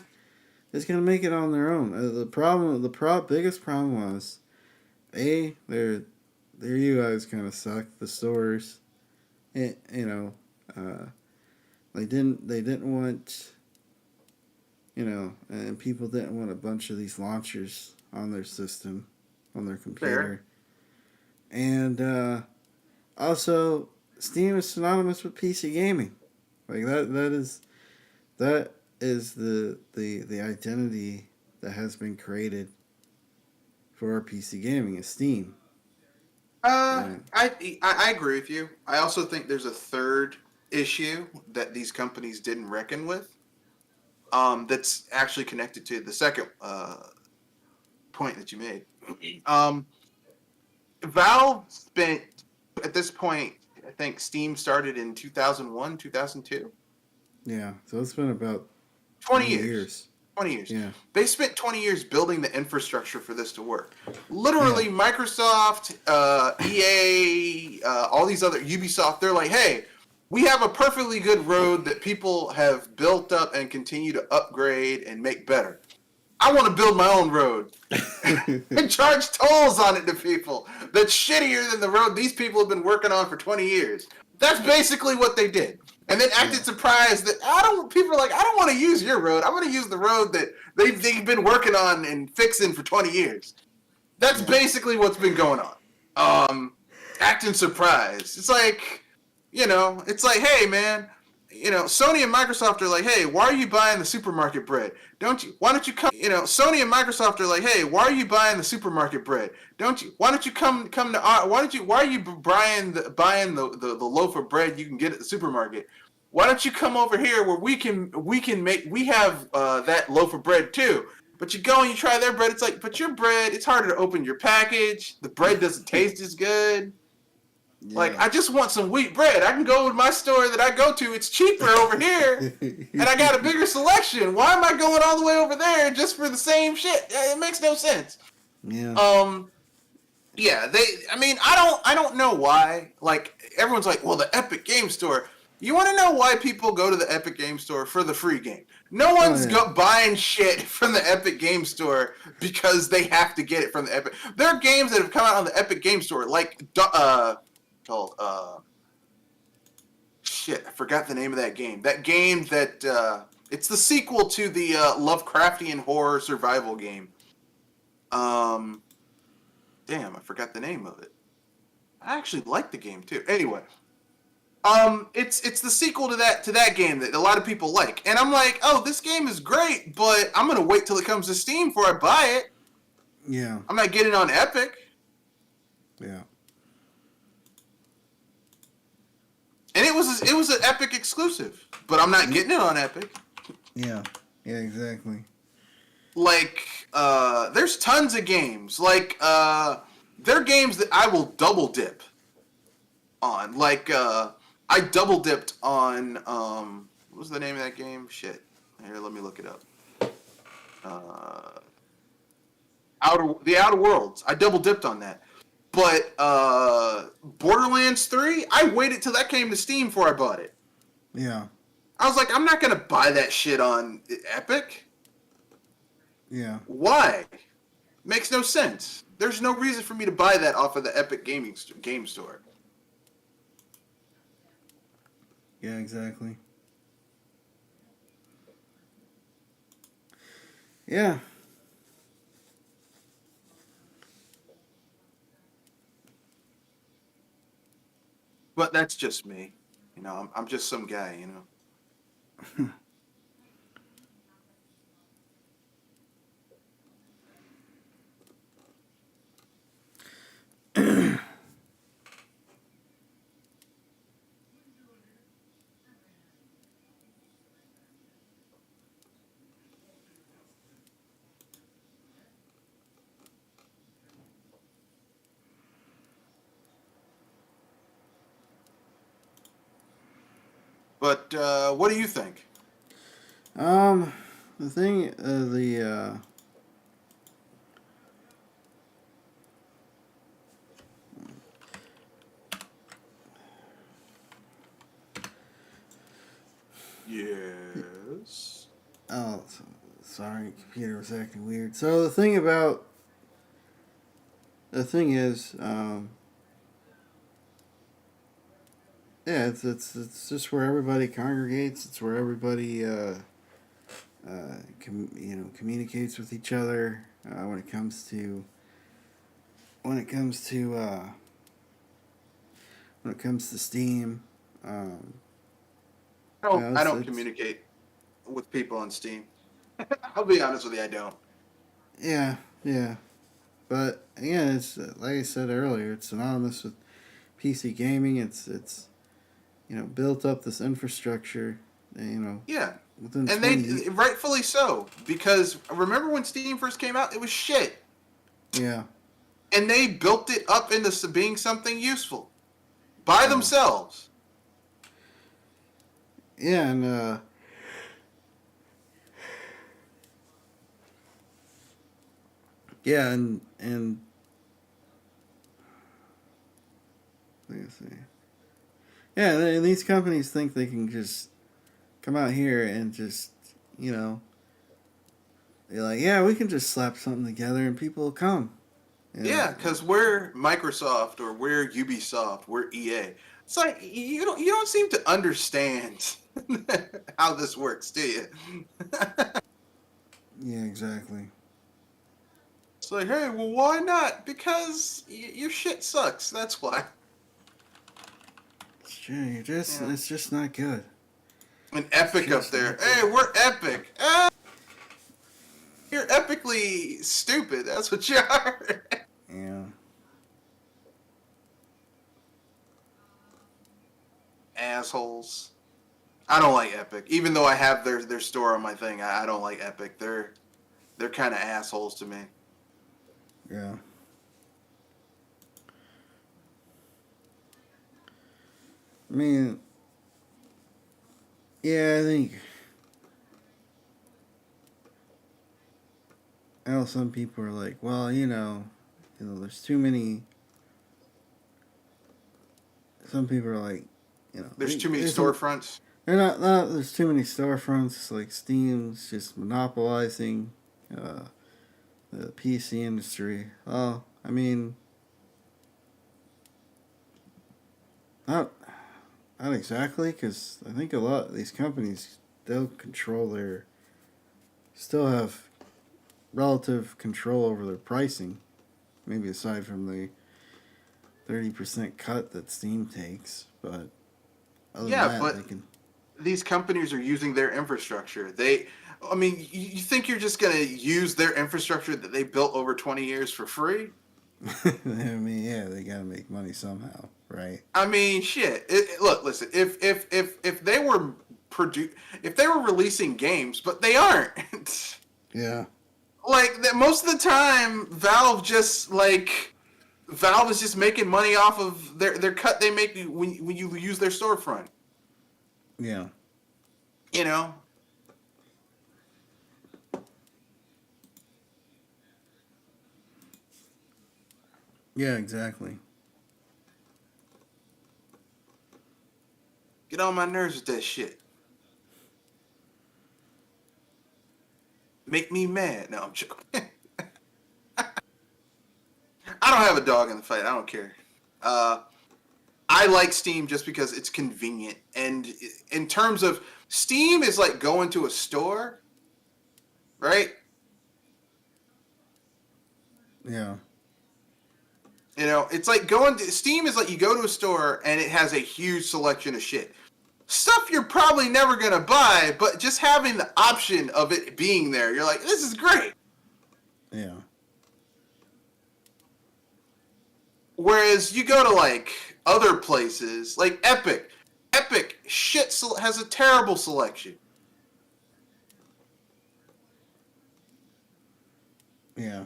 just gonna make it on their own. Biggest problem was their UIs kind of sucked. The stores, uh, they didn't want, and people didn't want a bunch of these launchers on their system, on their computer. Fair. And also, Steam is synonymous with PC gaming. Like that is the identity that has been created for PC gaming is Steam. And I agree with you. I also think there's a third issue that these companies didn't reckon with. That's actually connected to the second point that you made. Um, Valve spent at this point. I think Steam started in 2001, 2002. yeah, so it's been about 20 20 years. years. 20 years. Yeah. They spent 20 years building the infrastructure for this to work. Yeah. Literally, Microsoft, EA, all these other Ubisoft, they're like, hey, we have a perfectly good road that people have built up and continue to upgrade and make better. I want to build my own road and charge tolls on it to people that's shittier than the road these people have been working on for 20 years. That's basically what they did. And then acted surprised that people are like, I don't want to use your road. I want to use the road that they've been working on and fixing for 20 years. That's basically what's been going on. Acting surprised. It's like, hey, man, Sony and Microsoft are like, hey, why are you buying the supermarket bread? Why don't you come, Sony and Microsoft are like, hey, why are you buying the supermarket bread? Why don't you why are you buying the loaf of bread you can get at the supermarket? Why don't you come over here where we have that loaf of bread too? But you go and you try their bread, it's like, but your bread, it's harder to open your package. The bread doesn't taste as good. Yeah. Like, I just want some wheat bread. I can go to my store that I go to. It's cheaper over here, and I got a bigger selection. Why am I going all the way over there just for the same shit? It makes no sense. Yeah. Yeah. I don't know why. Like, everyone's like, well, the Epic Game Store. You want to know why people go to the Epic Game Store? For the free game. No one's buying shit from the Epic Game Store because they have to get it from the Epic. There are games that have come out on the Epic Game Store, like called shit, I forgot the name of that game. That game that it's the sequel to the Lovecraftian horror survival game. damn, I forgot the name of it. I actually like the game too. Anyway, it's the sequel to that game that a lot of people like, and I'm like, oh, this game is great, but I'm gonna wait till it comes to Steam before I buy it. Yeah. I'm not getting it on Epic. Yeah. And it was an Epic exclusive, but I'm not getting it on Epic. Yeah. Yeah, exactly. Like, there's tons of games. Like, there are games that I will double dip on. Like, I double dipped on, what was the name of that game? Shit. Here, let me look it up. The Outer Worlds. I double dipped on that. But, Borderlands 3, I waited till that came to Steam before I bought it. Yeah. I was like, I'm not gonna buy that shit on Epic. Yeah. Why? Makes no sense. There's no reason for me to buy that off of the Epic game store. Yeah, exactly. Yeah. But that's just me. You know, I'm just some guy, you know. But what do you think? The thing, Yes. oh, sorry, computer was acting weird. So the thing about, the thing is, yeah, it's just where everybody congregates. It's where everybody, communicates with each other. When it comes to, when it comes to, when it comes to Steam, um, I it's, don't communicate with people on Steam. I'll be honest with you, I don't. yeah, yeah. But again, it's like I said earlier, it's synonymous with PC gaming. It's built up this infrastructure. Yeah. Within And 20. they rightfully so, because remember when Steam first came out, it was shit. Yeah, And they built it up into being something useful by yeah, themselves. yeah, and let me see. Yeah, these companies think they can just come out here and just you know they're like, yeah, we can just slap something together and people will come. Yeah, because we're Microsoft or we're Ubisoft, we're EA. It's like you don't seem to understand how this works, do you? Yeah, exactly. It's like, hey, well, why not? Because your shit sucks. That's why. It's true. Yeah. It's just not good. An It's epic up just there. not Hey, good. we're epic. You're epically stupid. That's what you are. Yeah. Assholes. I don't like Epic, even though I have their store on my thing. I don't like Epic. They're kind of assholes to me. Yeah. I mean, yeah, I know some people are like, well, there's too many. Some people are like, There's too many there's a, storefronts. they're not. There's too many storefronts. Like Steam's just monopolizing uh, the PC industry. Well, I mean, not not exactly, because I think a lot of these companies still have relative control over their pricing. I Maybe aside from the 30% cut that Steam takes, but other than Yeah, that, but they can. these companies are using their infrastructure. I mean, you think you're just going to use their infrastructure that they built over 20 years for free? I mean, yeah, they gotta make money somehow, right? I mean, shit. Look, listen. If they were if they were releasing games, but they aren't. Yeah. Like that, most of the time, Valve is just making money off of their cut they make when you use their storefront. Yeah. You know, Yeah, exactly. get on my nerves with that shit. Make me mad. No, I'm joking. I don't have a dog in the fight. I don't care. Uh, I like Steam just because it's convenient. And in terms of Steam is like going to a store, right? Yeah. You know, it's like going to Steam is like you go to a store and it has a huge selection of shit. Stuff you're probably never going to buy, but just having the option of it being there, you're like, this is great. Yeah. Whereas you go to like other places, like Epic. Epic has a terrible selection. Yeah.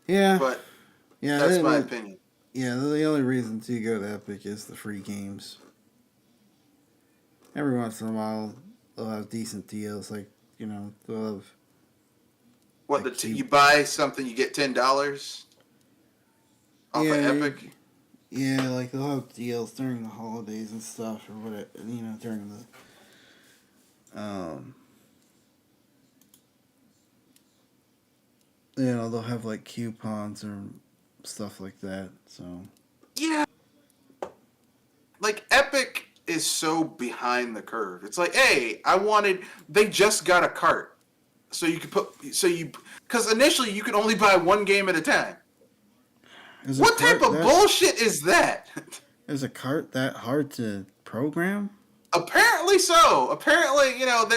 Yeah. But Yeah. that's my opinion. Yeah. The only reason to go to Epic is the free games. Every once in a while, they'll have decent deals. Like they'll have What like you buy something, you get $10 off of yeah, Epic. yeah, like they'll have deals during the holidays and stuff, or whatever. During the they'll have like coupons or stuff like that. So Yeah, like Epic is so behind the curve. It's like, hey, they just got a cart, so you could because initially you could only buy one game at a time. What type of bullshit is that? Is a cart that hard to program? Apparently so. Apparently,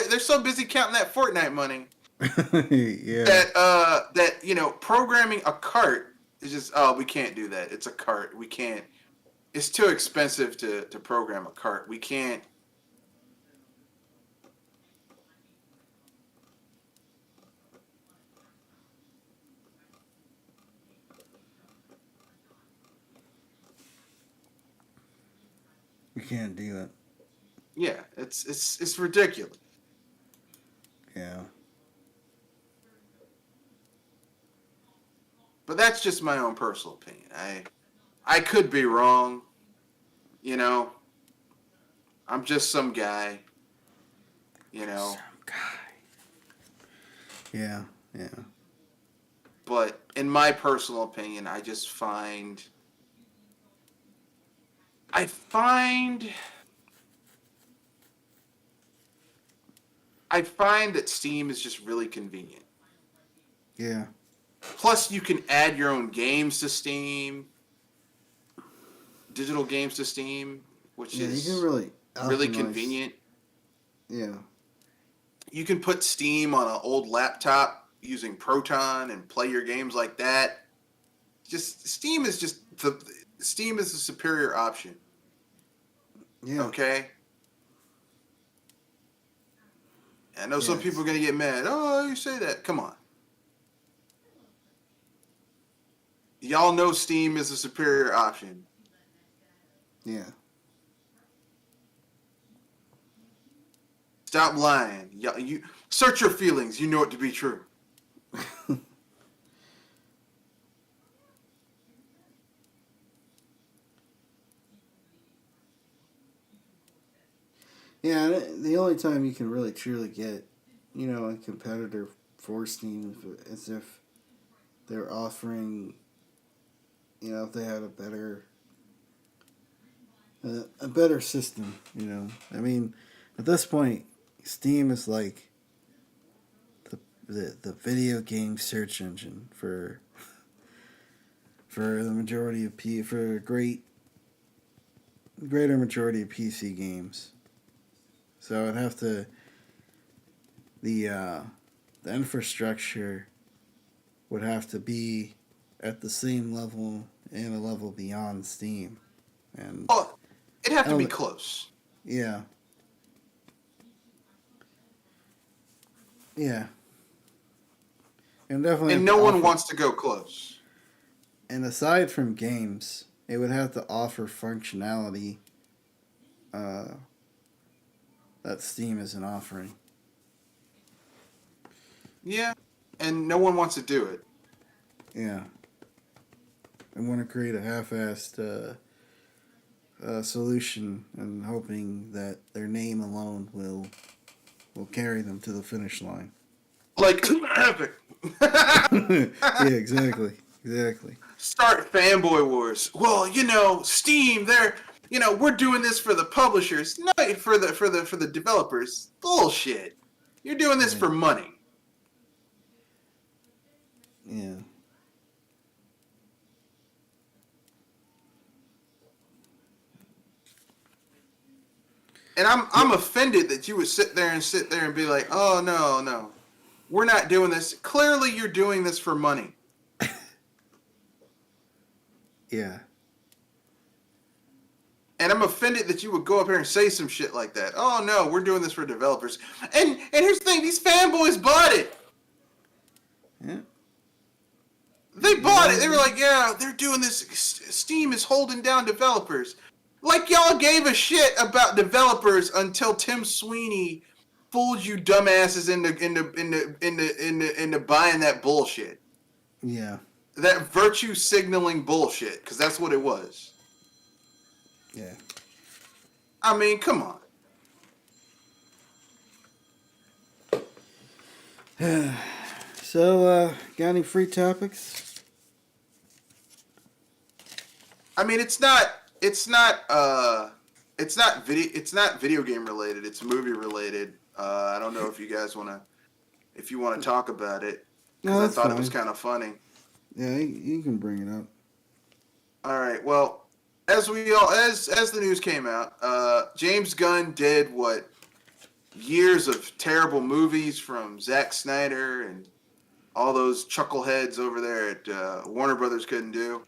they're so busy counting that Fortnite money Yeah. that programming a cart is just, oh, we can't do that. It's a cart. We can't. It's too expensive to program a cart. We can't. You can't do it. Yeah, it's ridiculous. Yeah. But that's just my own personal opinion. I could be wrong. You know, I'm just some guy. Some guy. Yeah, yeah. But in my personal opinion, I find that Steam is just really convenient. Yeah. Plus, you can add your own games to Steam, digital games to Steam, which is you can really really convenient. Yeah. You can put Steam on an old laptop using Proton and play your games like that. Steam is the superior option. Yeah. Okay. I know some people are gonna get mad. Oh, you say that? Come on. Y'all know Steam is a superior option. Yeah. Stop lying. You search your feelings. You know it to be true. Yeah, the only time you can really truly get, a competitor for Steam is if they're offering, if they had a better system, I mean, at this point, Steam is like the video game search engine for the majority of for a greater majority of PC games. So I'd have to the infrastructure would have to be at the same level and a level beyond Steam, and Well, it'd have to be close. Yeah. Yeah. And definitely. And no one wants to go close. And aside from games, it would have to offer functionality that Steam isn't offering. Yeah. And no one wants to do it. Yeah. I want to create a half-assed solution and hoping that their name alone will carry them to the finish line. Like Epic. Yeah, exactly. Start fanboy wars. Well, Steam, we're doing this for the publishers, not for the developers. Bullshit. You're doing this for money. Yeah. And I'm offended that you would sit there and be like, oh no, we're not doing this. Clearly, you're doing this for money. Yeah. And I'm offended that you would go up here and say some shit like that. Oh no, we're doing this for developers. And here's the thing: these fanboys bought it. Yeah. They bought it. They were like, yeah, they're doing this. Steam is holding down developers. Like y'all gave a shit about developers until Tim Sweeney fooled you dumbasses into buying that bullshit. Yeah. That virtue signaling bullshit, because that's what it was. Yeah. I mean, come on. So, got any free topics? I mean, it's not video game related. It's movie related. I don't know if you guys want to talk about it. No, I thought fine. It was kind of funny. Yeah, you can bring it up. All right. Well, as the news came out, James Gunn did what years of terrible movies from Zack Snyder and all those chuckleheads over there at Warner Brothers couldn't do.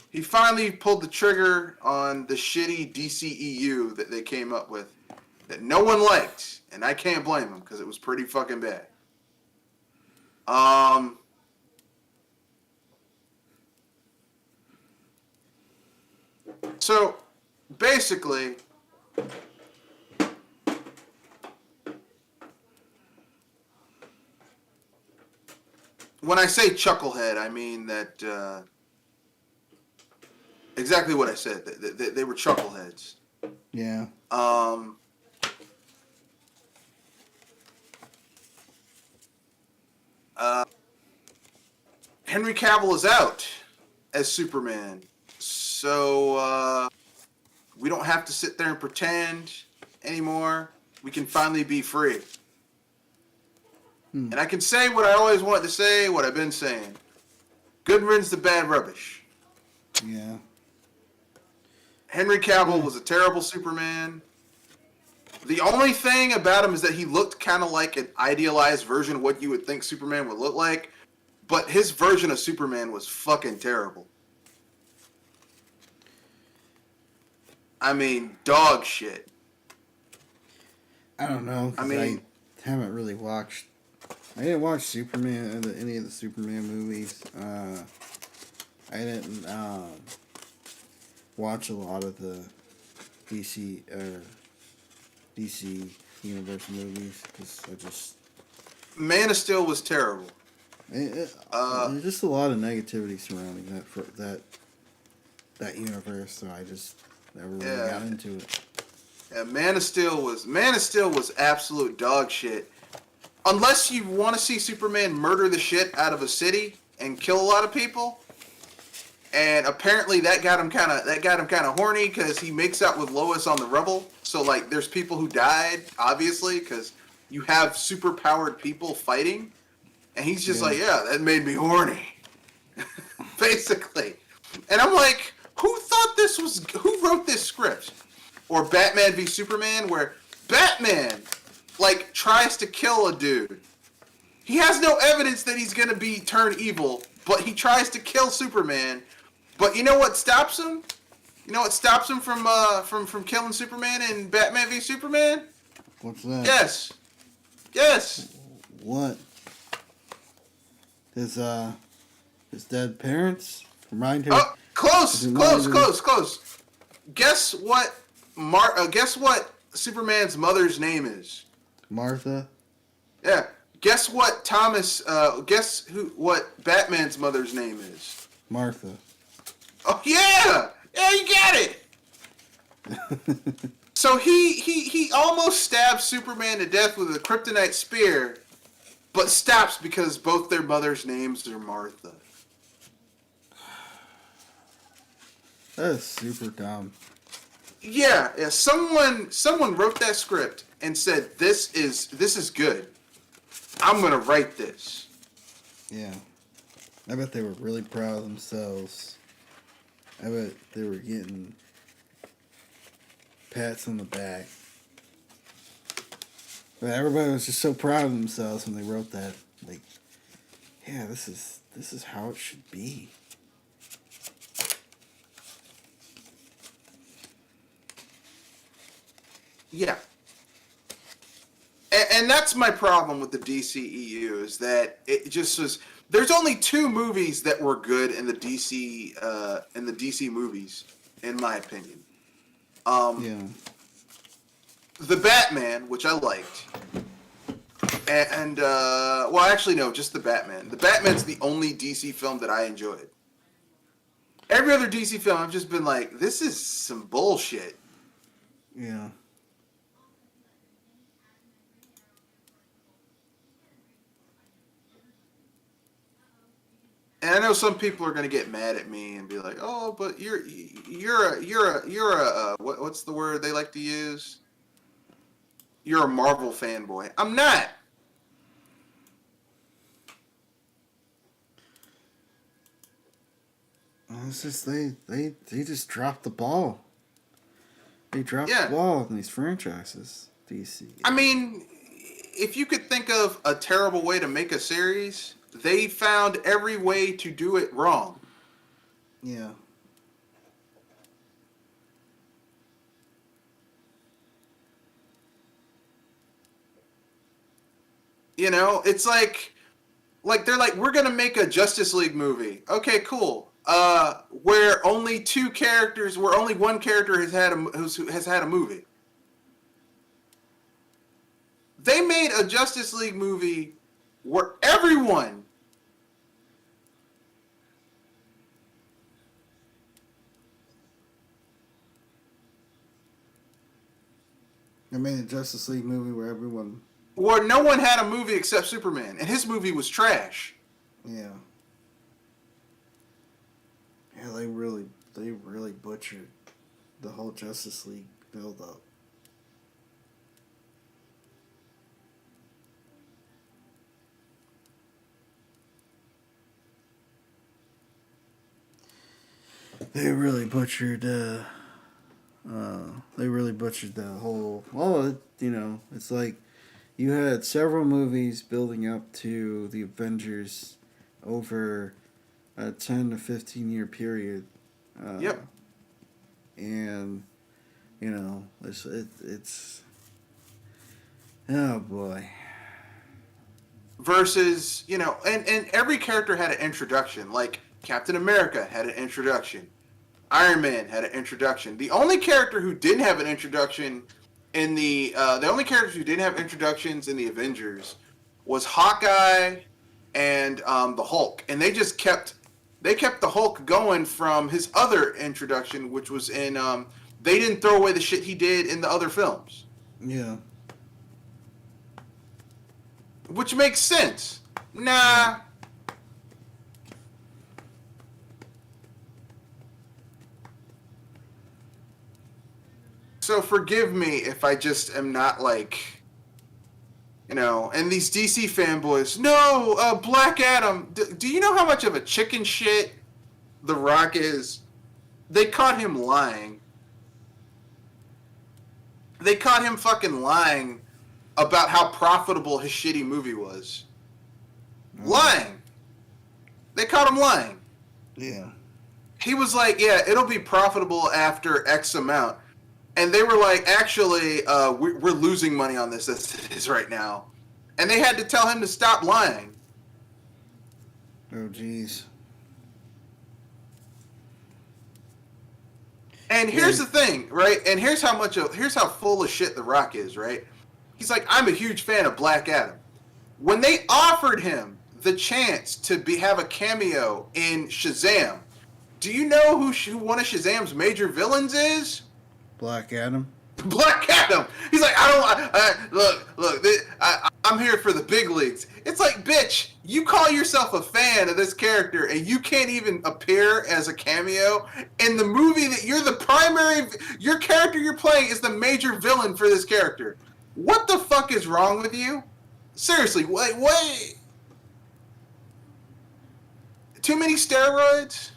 He finally pulled the trigger on the shitty DCEU that they came up with that no one liked, and I can't blame him because it was pretty fucking bad. So, basically, when I say chucklehead, I mean that exactly what I said. They were chuckleheads. Yeah. Henry Cavill is out as Superman. So, we don't have to sit there and pretend anymore. We can finally be free. And I can say what I always wanted to say, what I've been saying. Good riddance to bad rubbish. Yeah. Henry Cavill was a terrible Superman. The only thing about him is that he looked kind of like an idealized version of what you would think Superman would look like. But his version of Superman was fucking terrible. I mean, dog shit. I don't know. I mean, I haven't really watched. I didn't watch Superman, any of the Superman movies. I didn't watch a lot of the DC Universe movies because I just. Man of Steel was terrible. There's just a lot of negativity surrounding that universe, so I just never really got into it. Yeah, Man of Steel was absolute dog shit. unless you want to see Superman murder the shit out of a city and kill a lot of people. And apparently that got him kind of horny because he makes out with Lois on the rubble. So like, there's people who died, obviously, because you have super powered people fighting, and he's just like, yeah, that made me horny, basically. And I'm like, who wrote this script? Or Batman v Superman, where Batman like tries to kill a dude. He has no evidence that he's gonna turn evil, but he tries to kill Superman. But you know what stops him? You know what stops him from killing Superman in Batman v Superman? What's that? Guess. What? His dead parents? Remind her. Oh, close. Guess what? Guess what Superman's mother's name is? Martha. Yeah. Guess what what Batman's mother's name is? Martha. Oh yeah! Yeah, you got it! So he almost stabs Superman to death with a kryptonite spear, but stops because both their mothers' names are Martha. That is super dumb. Yeah. Someone wrote that script and said, This is good. I'm gonna write this. Yeah. I bet they were really proud of themselves. I bet they were getting pats on the back. But everybody was just so proud of themselves when they wrote that. Like, yeah, this is how it should be. Yeah. And that's my problem with the DCEU, is that it just was. There's only 2 movies that were good in the DC movies, in my opinion. Yeah. The Batman, which I liked, and well, actually no, just the Batman. The Batman's the only DC film that I enjoyed. Every other DC film, I've just been like, this is some bullshit. Yeah. And I know some people are gonna get mad at me and be like, "Oh, but you're a what's the word they like to use? You're a Marvel fanboy." I'm not. It's just they just dropped the ball. They dropped the ball in these franchises. DC. I mean, if you could think of a terrible way to make a series, they found every way to do it wrong. Yeah. You know, it's like they're like, we're gonna make a Justice League movie. Okay, cool. Where only one character has had a movie. They made a Justice League movie where everyone. I made a Justice League movie where everyone. Where no one had a movie except Superman, and his movie was trash. Yeah. Yeah, they really butchered the whole Justice League build-up. They really butchered. They really butchered the whole. Well, it's like you had several movies building up to the Avengers over a 10 to 15 year period. Yep. And it's oh boy. Versus, and every character had an introduction. Like Captain America had an introduction. Iron Man had an introduction. The only character who didn't have an introduction in the only characters who didn't have introductions in the Avengers was Hawkeye and the Hulk, and they kept the Hulk going from his other introduction, which was in they didn't throw away the shit he did in the other films. Yeah. which makes sense. Nah. So forgive me if I just am not like, and these DC fanboys, no, Black Adam. Do you know how much of a chicken shit The Rock is? They caught him lying. They caught him fucking lying about how profitable his shitty movie was. Lying. They caught him lying. Yeah. He was like, yeah, it'll be profitable after X amount. And they were like, actually, we're losing money on this as it is right now. And they had to tell him to stop lying. Oh, jeez. And here's the thing, right? And here's how full of shit The Rock is, right? He's like, I'm a huge fan of Black Adam. When they offered him the chance to have a cameo in Shazam, do you know who one of Shazam's major villains is? Black Adam. Black Adam. He's like, I'm here for the big leagues. It's like, bitch, you call yourself a fan of this character and you can't even appear as a cameo in the movie that your character you're playing is the major villain for this character. What the fuck is wrong with you? Seriously, what? Too many steroids?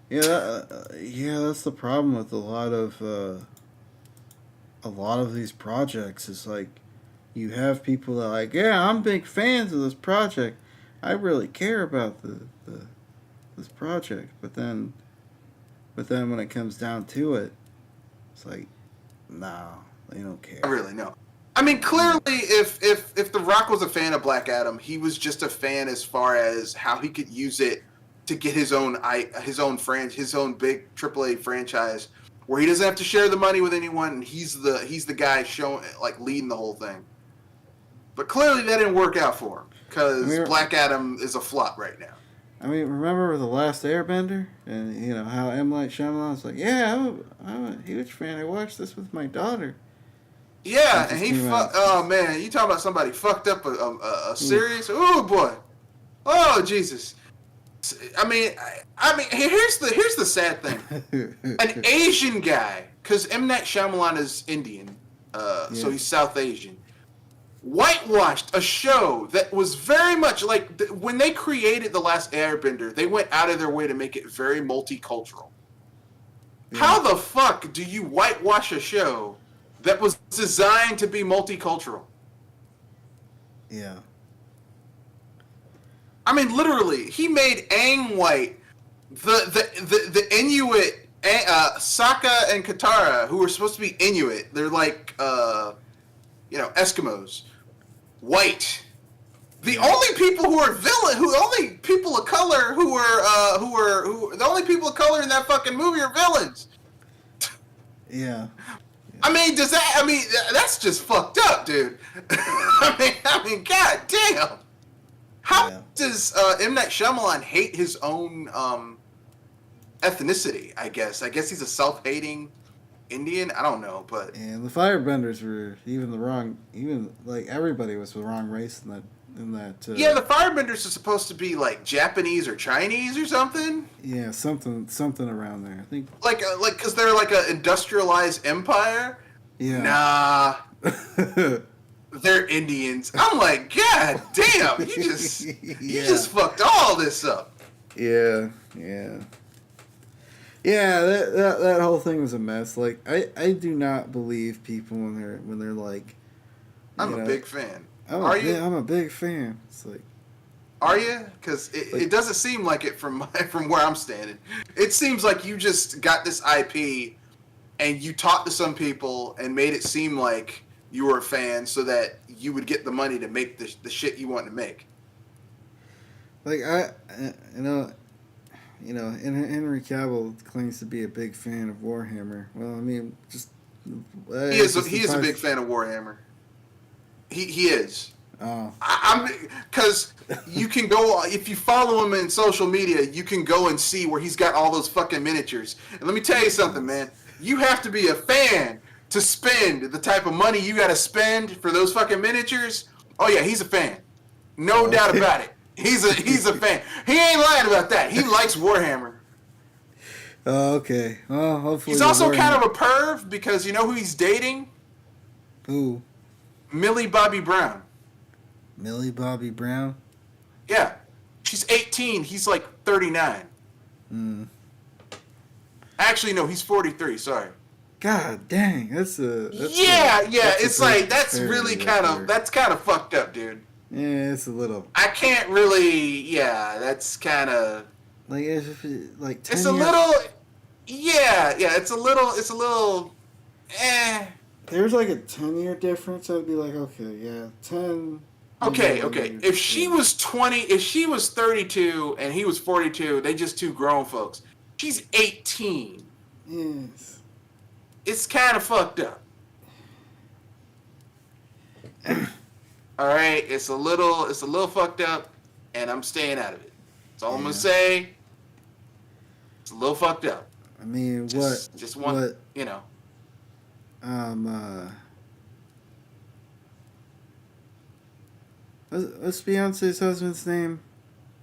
Yeah, that's the problem with a lot of these projects. It's like you have people that are like, yeah, I'm big fans of this project. I really care about this project, but then when it comes down to it, it's like, nah, they don't care. I really know. I mean, clearly, if The Rock was a fan of Black Adam, he was just a fan as far as how he could use it to get his own big AAA franchise, where he doesn't have to share the money with anyone, and he's the guy leading the whole thing. But clearly, that didn't work out for him because Black Adam is a flop right now. I mean, remember The Last Airbender, and how M. Night Shyamalan was like, yeah, I'm a huge fan. I watched this with my daughter. Yeah, and oh man, you talking about somebody fucked up a series? Oh boy, oh Jesus. I mean, here's the sad thing. An Asian guy, because M. Night Shyamalan is Indian, so he's South Asian, whitewashed a show that was very much like when they created The Last Airbender, they went out of their way to make it very multicultural. Yeah. How the fuck do you whitewash a show that was designed to be multicultural? Yeah. I mean, literally, he made Aang white. The Inuit, Sokka and Katara, who were supposed to be Inuit, they're like, Eskimos, white. The only people who are the only people of color in that fucking movie are villains. Yeah. I mean, that's just fucked up, dude. I mean, god damn. How does M. Night Shyamalan hate his own ethnicity, I guess? I guess he's a self-hating Indian? I don't know, but... And the Firebenders were everybody was the wrong race in that... Yeah, the Firebenders are supposed to be, like, Japanese or Chinese or something? Yeah, something around there, I think. Like, because they're like an industrialized empire? Yeah. Nah. They're Indians. I'm like, god damn, you just fucked all this up. Yeah. Yeah, that whole thing was a mess. Like, I do not believe people when they're like, I'm a big fan. Are you? I'm a big fan. It's like, are you? Because it doesn't seem like it from where I'm standing. It seems like you just got this IP and you talked to some people and made it seem like you were a fan so that you would get the money to make the shit you want to make. Like, Henry Cavill claims to be a big fan of Warhammer. Well, I mean, he is a big fan of Warhammer. He is. Oh. I'm because you can go if you follow him in social media, you can go and see where he's got all those fucking miniatures. And let me tell you something, man. You have to be a fan to spend the type of money you got to spend for those fucking miniatures. Oh yeah, he's a fan. No Oh, doubt okay. about it. He's a fan. He ain't lying about that. He likes Warhammer. Oh, okay. Well, He's hopefully the also kind Warhammer. of a perv because you know who he's dating? Ooh, Millie Bobby Brown. Millie Bobby Brown. Yeah. She's 18. He's like 39. Hmm. Actually, no, he's 43. Sorry. God dang, Yeah. that's a It's big like that's disparity really right there. that's kind of fucked up, dude. Yeah, it's a little I can't really. Yeah, that's kind of. like if it, like It's 10 a years. little. Yeah. It's a little. It's a little. Eh. There's like a 10-year difference. I'd be like, okay, yeah, 10, maybe Okay. 11 years. If she Yeah. was 20, if she was 32 and he was 42, they just two grown folks. She's 18. Yes. It's kind of fucked up. All right, it's a little fucked up, and I'm staying out of it. That's all I'm gonna Yeah. say. It's a little fucked up. I mean, Just one, what, you know. um, uh, what's Beyonce's husband's name?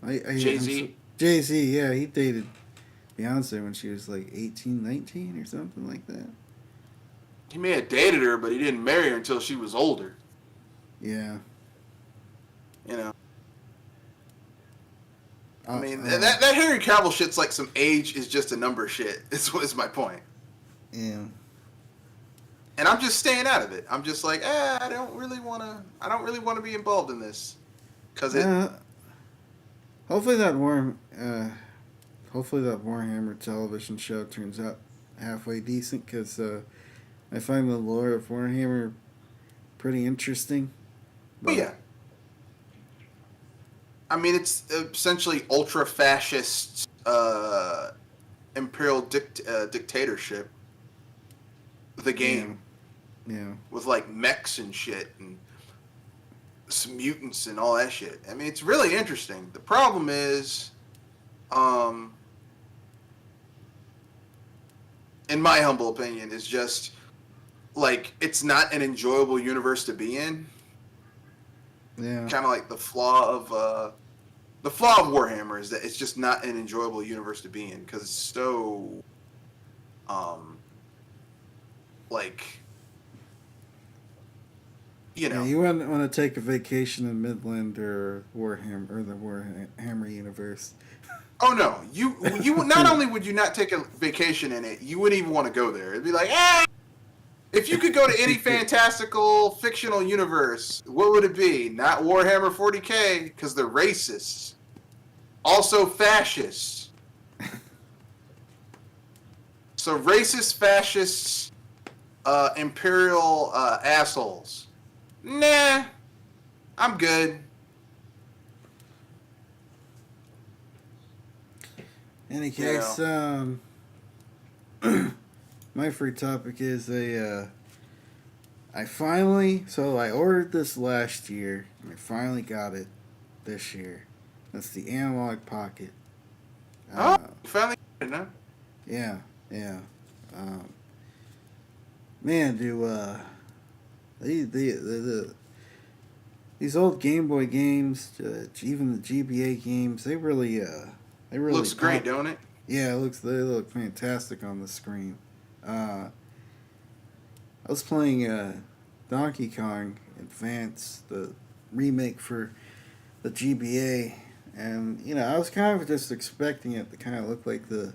Jay-Z. Jay-Z, yeah, he dated Beyonce when she was like 18, 19 or something like that. He may have dated her, but he didn't marry her until she was older. Yeah. You know. Uh, I mean, uh, that Henry Cavill shit's like some age is just a number shit. Is my point. Yeah. And I'm just staying out of it. I'm just like, I don't really want to be involved in this, because it. Hopefully hopefully that Warhammer television show turns out halfway decent, because I find the lore of Warhammer pretty interesting. Oh yeah. I mean, it's essentially ultra fascist imperial dictatorship. The game. Yeah. With like mechs and shit and some mutants and all that shit. I mean, it's really interesting. The problem is, in my humble opinion, is just like it's not an enjoyable universe to be in. Yeah. Kind of like the flaw of Warhammer is that it's just not an enjoyable universe to be in because it's so, like, you know. Yeah, you wouldn't want to take a vacation in Midland or Warhammer or the Warhammer universe. Oh no, you not only would you not take a vacation in it, you wouldn't even want to go there. It'd be like, if you could go to any fantastical fictional universe, what would it be? Not Warhammer 40K because they're racists, also fascists. So racist, fascists, imperial assholes. Nah, I'm good. Any case, my free topic is I ordered this last year and I finally got it this year. That's the Analog Pocket. You finally got it, huh? Yeah. Man, these old Game Boy games, even the GBA games, they really Looks great, don't it? Yeah, they look fantastic on the screen. I was playing Donkey Kong Advance, the remake for the GBA, and I was kind of just expecting it to kind of look like the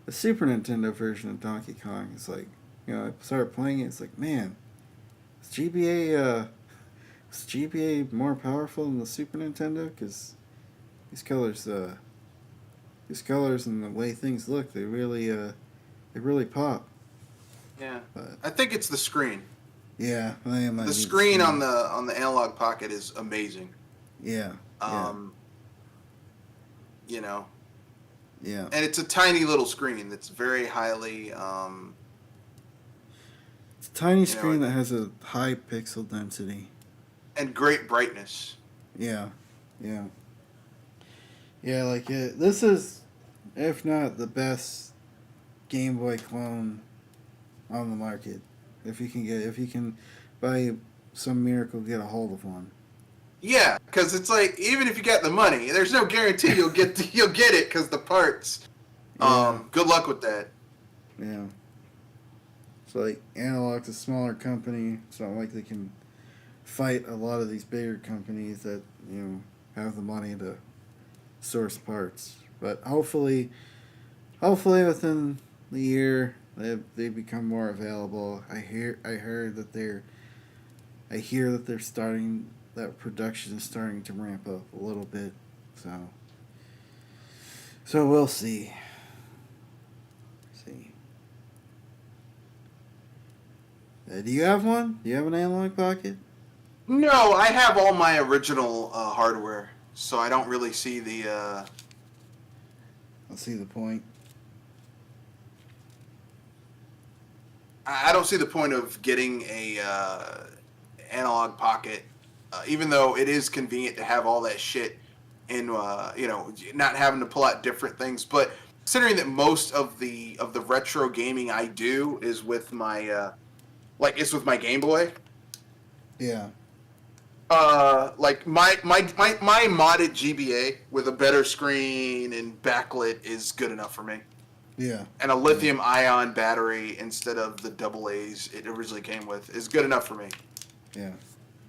Super Nintendo version of Donkey Kong. It's like, I started playing it. It's like, man, is GBA more powerful than the Super Nintendo? Because these colors and the way things look, they really pop. Yeah, But I think it's the screen. yeah, The screen on the Analog Pocket is amazing. Yeah. You know. Yeah. And it's a tiny little screen that's very highly. It's a tiny screen that has a high pixel density. And great brightness. Yeah. This is, if not the best Game Boy clone on the market. If you can by some miracle get a hold of one. Yeah, because it's like even if you got the money, there's no guarantee you'll get it because the parts. Yeah, Good luck with that. yeah. It's like Analog's a smaller company. It's not like they can fight a lot of these bigger companies that have the money to source parts. But hopefully within the year they become more available. I hear that they're starting that production is starting to ramp up a little bit. So we'll see. See. Do you have one? Do you have an analog pocket? No, I have all my original hardware, so I don't really see the. I see the point. I don't see the point of getting a analog pocket, even though it is convenient to have all that shit in. Not having to pull out different things, but considering that most of the retro gaming I do is with my it's with my Game Boy. Yeah. Like my modded GBA with a better screen and backlit is good enough for me. Yeah. And a Yeah. lithium ion battery instead of the double A's it originally came with is good enough for me. Yeah.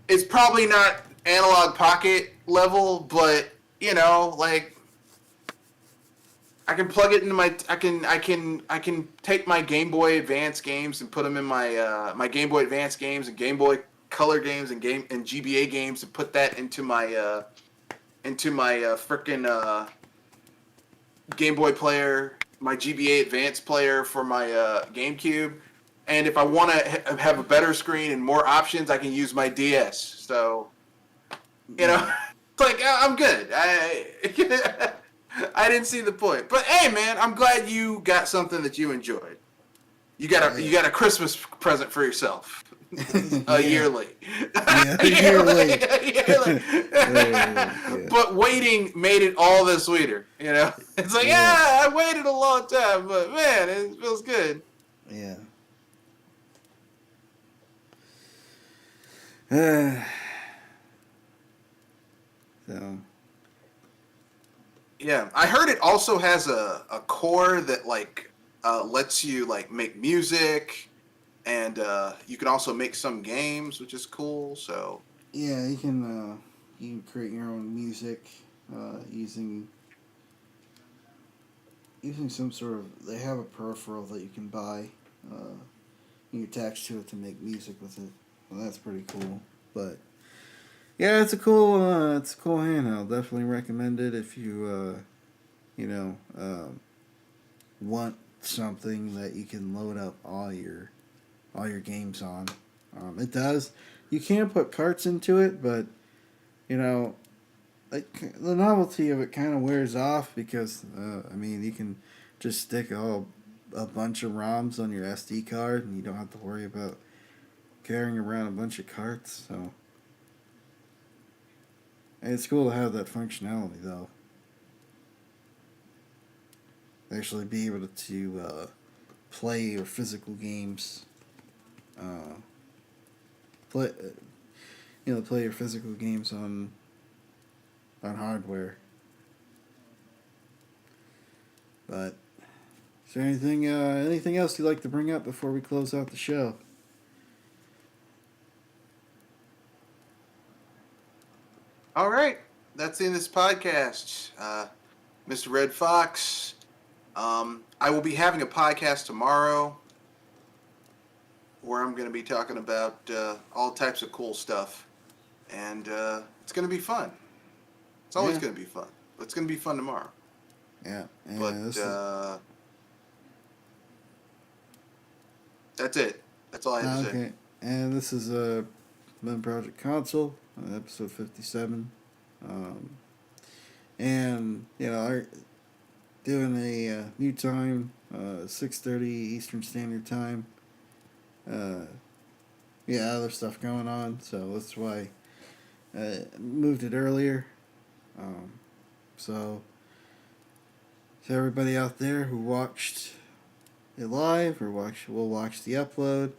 It's probably not analog pocket level, but like I can plug it into my I can take my Game Boy Advance games and put them in my my Game Boy Advance games and Game Boy Color games and GBA games and put that into my frickin' Game Boy player, my GBA Advance player for my GameCube. And if I want to have a better screen and more options, I can use my DS. So, Yeah. it's like I'm good. I didn't see the point. But hey, man, I'm glad you got something that you enjoyed. You Yeah. got a Christmas present for yourself. A Yeah. year late. Yeah. A A year year late. late. A year late. Yeah. But waiting made it all the sweeter. It's like, Yeah. yeah, I waited a long time, but man, it feels good. Yeah. Yeah. So. Yeah, I heard it also has a core that lets you like make music, and you can also make some games, which is cool. So Yeah, you can create your own music using some sort of. They have a peripheral that you can buy. Uh, you attach to it to make music with it. Well, that's pretty cool. But yeah, it's a cool handheld. Definitely recommend it if you you know want something that you can load up all your games on. It does. You can put carts into it, but you know like the novelty of it kind of wears off because I mean you can just stick a bunch of ROMs on your SD card and you don't have to worry about carrying around a bunch of carts. So and it's cool to have that functionality though. Actually, be able to play your physical games. Uh, play play your physical games on hardware. But is there anything else you'd like to bring up before we close out the show? all right, that's the end of this podcast, Mr. Red Fox. I will be having a podcast tomorrow where I'm going to be talking about all types of cool stuff, and it's going to be fun. It's always Yeah, going to be fun. But it's going to be fun tomorrow. yeah, But and this is that's it. That's all I have to say. okay. And this is Men Project Console, episode 57. Um, and doing a new time, 6:30 Eastern Standard Time. Uh, yeah, other stuff going on, so that's why I moved it earlier. Um, so, to everybody out there who watched it live or will watch the upload,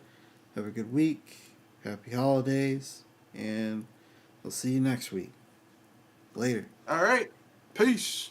have a good week, happy holidays, and We'll see you next week. Later. All right. Peace.